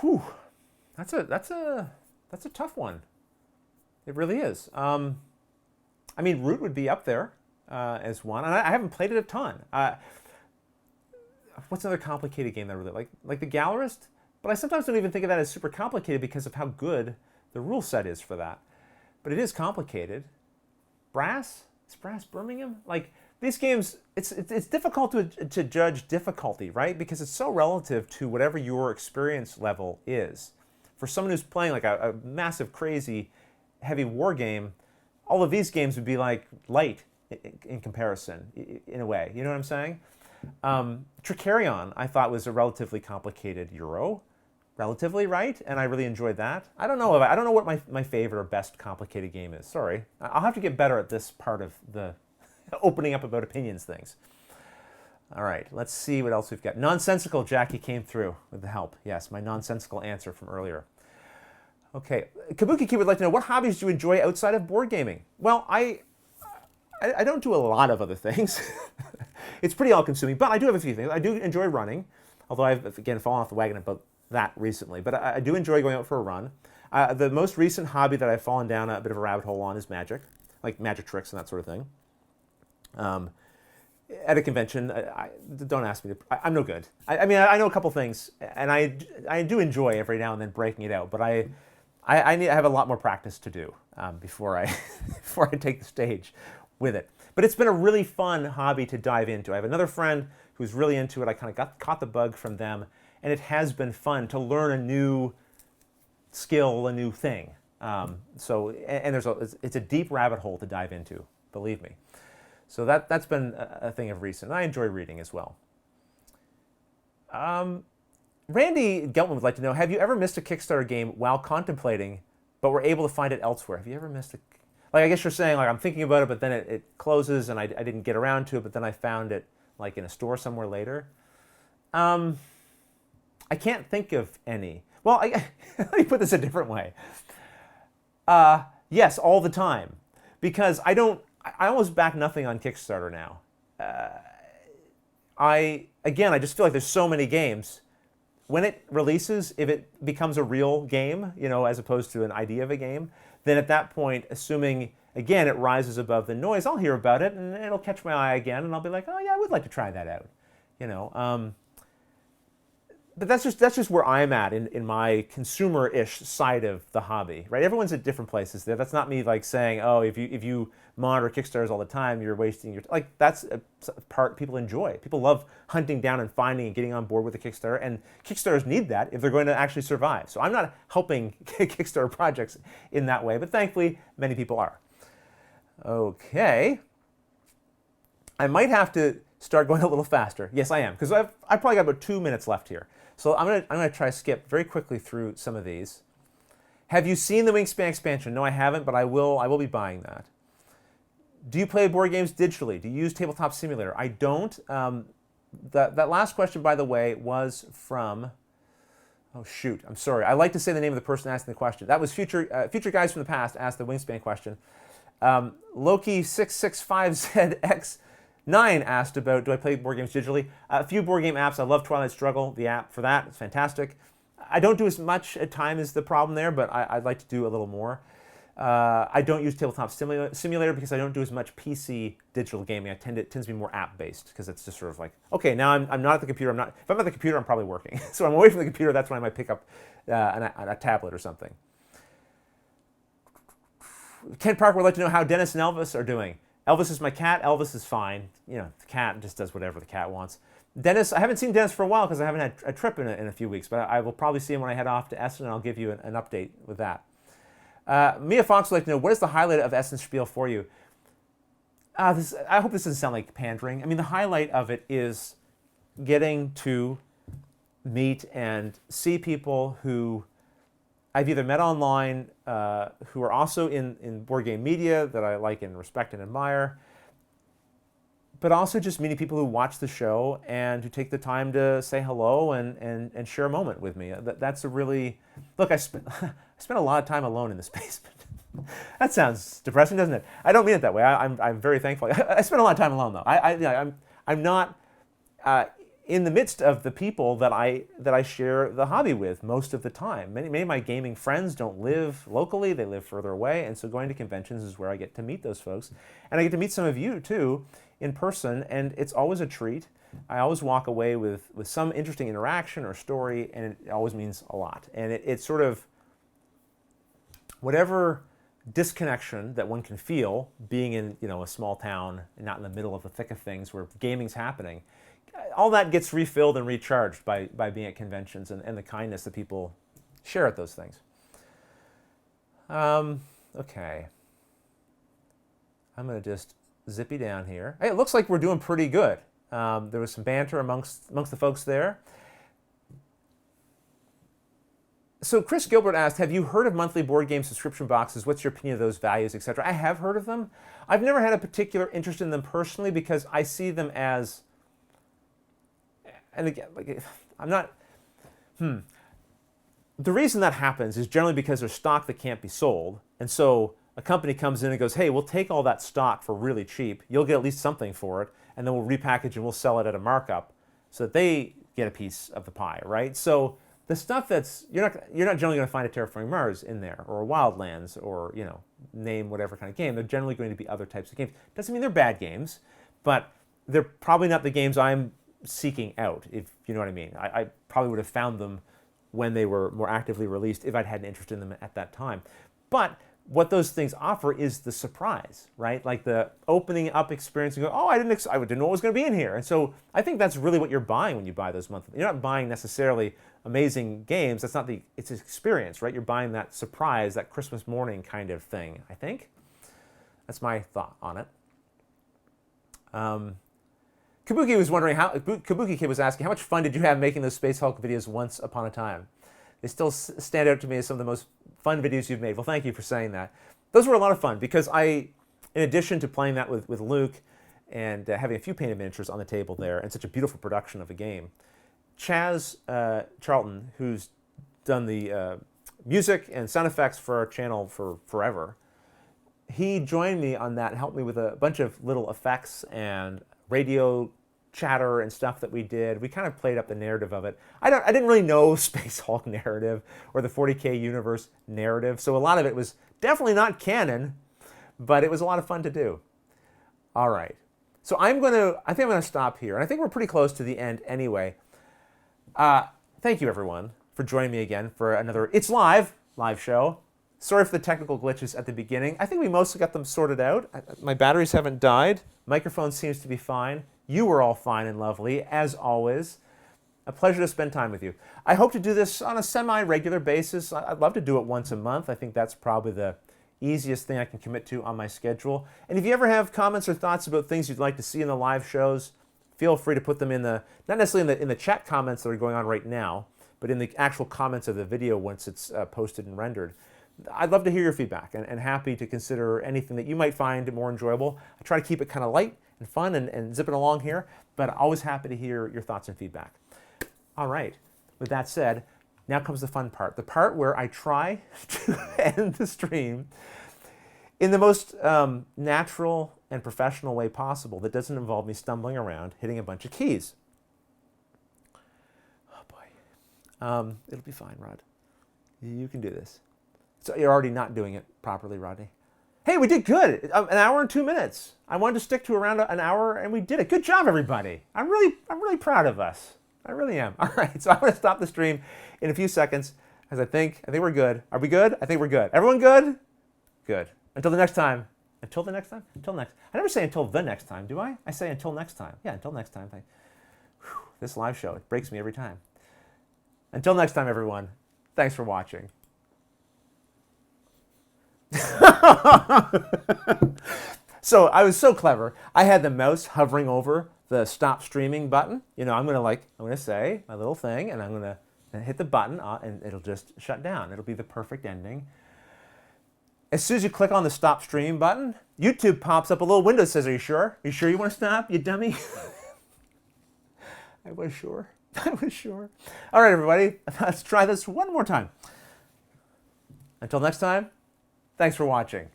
Whew. That's a tough one. It really is. I mean, Root would be up there as one, and I haven't played it a ton. What's another complicated game that I really like the Gallerist? But I sometimes don't even think of that as super complicated because of how good the rule set is for that. But it is complicated. Brass? Is Brass Birmingham? Like, these games, it's difficult to judge difficulty, right? Because it's so relative to whatever your experience level is. For someone who's playing like a massive, crazy, heavy war game, all of these games would be like light in comparison, in a way. You know what I'm saying? Tricarion, I thought, was a relatively complicated Euro. Relatively, right? And I really enjoyed that. I don't know what my favorite or best complicated game is. Sorry. I'll have to get better at this part of the opening up about opinions things. All right, let's see what else we've got. Nonsensical, Jackie came through with the help. Yes, my nonsensical answer from earlier. Okay, Kabuki Kid would like to know, what hobbies do you enjoy outside of board gaming? Well, I don't do a lot of other things. It's pretty all-consuming, but I do have a few things. I do enjoy running, although I've, again, fallen off the wagon about that recently. But I do enjoy going out for a run. The most recent hobby that I've fallen down a bit of a rabbit hole on is magic, like magic tricks and that sort of thing. at a convention, don't ask me to. I'm no good. I mean, I know a couple things, and I do enjoy every now and then breaking it out. But I have a lot more practice to do before I before I take the stage with it. But it's been a really fun hobby to dive into. I have another friend who's really into it. I kind of caught the bug from them, and it has been fun to learn a new skill, a new thing. And it's a deep rabbit hole to dive into, believe me. So that's been a thing of recent. I enjoy reading as well. Randy Geltman would like to know, have you ever missed a Kickstarter game while contemplating, but were able to find it elsewhere? Have you ever missed I guess you're saying, I'm thinking about it, but then it closes and I didn't get around to it, but then I found it, in a store somewhere later? I can't think of any. Well, let me put this a different way. Yes, all the time. Because I almost back nothing on Kickstarter now. I just feel like there's so many games. When it releases, if it becomes a real game, as opposed to an idea of a game, then at that point, assuming, again, it rises above the noise, I'll hear about it and it'll catch my eye again and I'll be like, oh yeah, I would like to try that out. But that's just where I'm at in my consumer-ish side of the hobby, right? Everyone's at different places there. That's not me saying, oh, if you monitor Kickstarters all the time, you're wasting your that's a part people enjoy. People love hunting down and finding and getting on board with a Kickstarter, and Kickstarters need that if they're going to actually survive. So I'm not helping Kickstarter projects in that way, but thankfully many people are. Okay. I might have to start going a little faster. Yes, I am, because I've probably got about 2 minutes left here. So I'm gonna try to skip very quickly through some of these. Have you seen the Wingspan expansion? No, I haven't, but I will be buying that. Do you play board games digitally? Do you use Tabletop Simulator? I don't. That last question, by the way, was from. Oh shoot! I'm sorry. I like to say the name of the person asking the question. That was future guys from the past asked the Wingspan question. Loki665ZX9 asked about, do I play board games digitally? A few board game apps. I love Twilight Struggle, the app for that. It's fantastic. I don't do as much at time as the problem there, but I'd like to do a little more. I don't use Tabletop Simulator because I don't do as much PC digital gaming. It tends to be more app-based because it's just sort of okay, now I'm not at the computer. If I'm at the computer, I'm probably working. So I'm away from the computer. That's when I might pick up a tablet or something. Ken Parker would like to know how Dennis and Elvis are doing. Elvis is my cat. Elvis is fine. The cat just does whatever the cat wants. Dennis, I haven't seen Dennis for a while because I haven't had a trip in a few weeks, but I will probably see him when I head off to Essen, and I'll give you an update with that. Mia Fox would like to know, what is the highlight of Essen Spiel for you? I hope this doesn't sound like pandering. I mean, the highlight of it is getting to meet and see people who I've either met online, who are also in board game media that I like and respect and admire, but also just meeting people who watch the show and who take the time to say hello and share a moment with me. That's a really... Look, I spent a lot of time alone in this basement. That sounds depressing, doesn't it? I don't mean it that way. I'm very thankful. I spent a lot of time alone, though. I'm not in the midst of the people that I share the hobby with most of the time. Many of my gaming friends don't live locally. They live further away, and so going to conventions is where I get to meet those folks. And I get to meet some of you, too, in person, and it's always a treat. I always walk away with some interesting interaction or story, and it always means a lot. And it's sort of whatever disconnection that one can feel being in a small town and not in the middle of the thick of things where gaming's happening. All that gets refilled and recharged by being at conventions and the kindness that people share at those things. Okay. I'm going to just zippy down here. Hey, it looks like we're doing pretty good. There was some banter amongst the folks there. So Chris Gilbert asked, have you heard of monthly board game subscription boxes? What's your opinion of those values, etc.? I have heard of them. I've never had a particular interest in them personally because I see them as... And again, I'm not... The reason that happens is generally because there's stock that can't be sold. And so a company comes in and goes, hey, we'll take all that stock for really cheap. You'll get at least something for it. And then we'll repackage and we'll sell it at a markup so that they get a piece of the pie, right? So the stuff that's... You're not generally going to find a Terraforming Mars in there or a Wildlands or, name whatever kind of game. They're generally going to be other types of games. Doesn't mean they're bad games, but they're probably not the games I'm seeking out, if you know what I mean. I probably would have found them when they were more actively released if I'd had an interest in them at that time. But what those things offer is the surprise, right? Like the opening up experience and go, oh, I didn't know what was going to be in here. And so I think that's really what you're buying when you buy those monthly. You're not buying necessarily amazing games. That's not it's an experience, right? You're buying that surprise, that Christmas morning kind of thing, I think. That's my thought on it. Kabuki was wondering Kabuki Kid was asking, how much fun did you have making those Space Hulk videos once upon a time? They still stand out to me as some of the most fun videos you've made. Well, thank you for saying that. Those were a lot of fun because in addition to playing that with Luke and having a few painted miniatures on the table there and such a beautiful production of a game, Chaz Charlton, who's done the music and sound effects for our channel for forever, he joined me on that and helped me with a bunch of little effects and radio chatter and stuff that we did. We kind of played up the narrative of it. I didn't really know Space Hulk narrative or the 40K universe narrative, so a lot of it was definitely not canon, but it was a lot of fun to do. All right, so I think I'm gonna stop here, and I think we're pretty close to the end anyway. Thank you everyone for joining me again for another It's Live show. Sorry for the technical glitches at the beginning. I think we mostly got them sorted out. My batteries haven't died. Microphone seems to be fine. You were all fine and lovely, as always. A pleasure to spend time with you. I hope to do this on a semi-regular basis. I'd love to do it once a month. I think that's probably the easiest thing I can commit to on my schedule. And if you ever have comments or thoughts about things you'd like to see in the live shows, feel free to put them not necessarily in the chat comments that are going on right now, but in the actual comments of the video once it's posted and rendered. I'd love to hear your feedback and happy to consider anything that you might find more enjoyable. I try to keep it kind of light and fun and zipping along here, but always happy to hear your thoughts and feedback. All right, with that said, now comes the fun part, the part where I try to end the stream in the most natural and professional way possible that doesn't involve me stumbling around, hitting a bunch of keys. Oh boy. It'll be fine, Rod. You can do this. So you're already not doing it properly, Rodney. Hey, we did good. An hour and 2 minutes. I wanted to stick to around an hour, and we did it. Good job, everybody. I'm really proud of us. I really am. All right, so I'm going to stop the stream in a few seconds, as I think we're good. Are we good? I think we're good. Everyone good? Good. Until the next time. Until the next time? Until next. I never say until the next time, do I? I say until next time. Yeah, until next time. This live show, it breaks me every time. Until next time, everyone. Thanks for watching. So I was so clever. I had the mouse hovering over the stop streaming button. You know, I'm gonna say my little thing, and I'm gonna hit the button, and it'll just shut down. It'll be the perfect ending. As soon as you click on the stop streaming button, YouTube pops up a little window that says, "Are you sure? Are you sure you want to stop, you dummy?" I was sure. I was sure. All right, everybody, let's try this one more time. Until next time. Thanks for watching.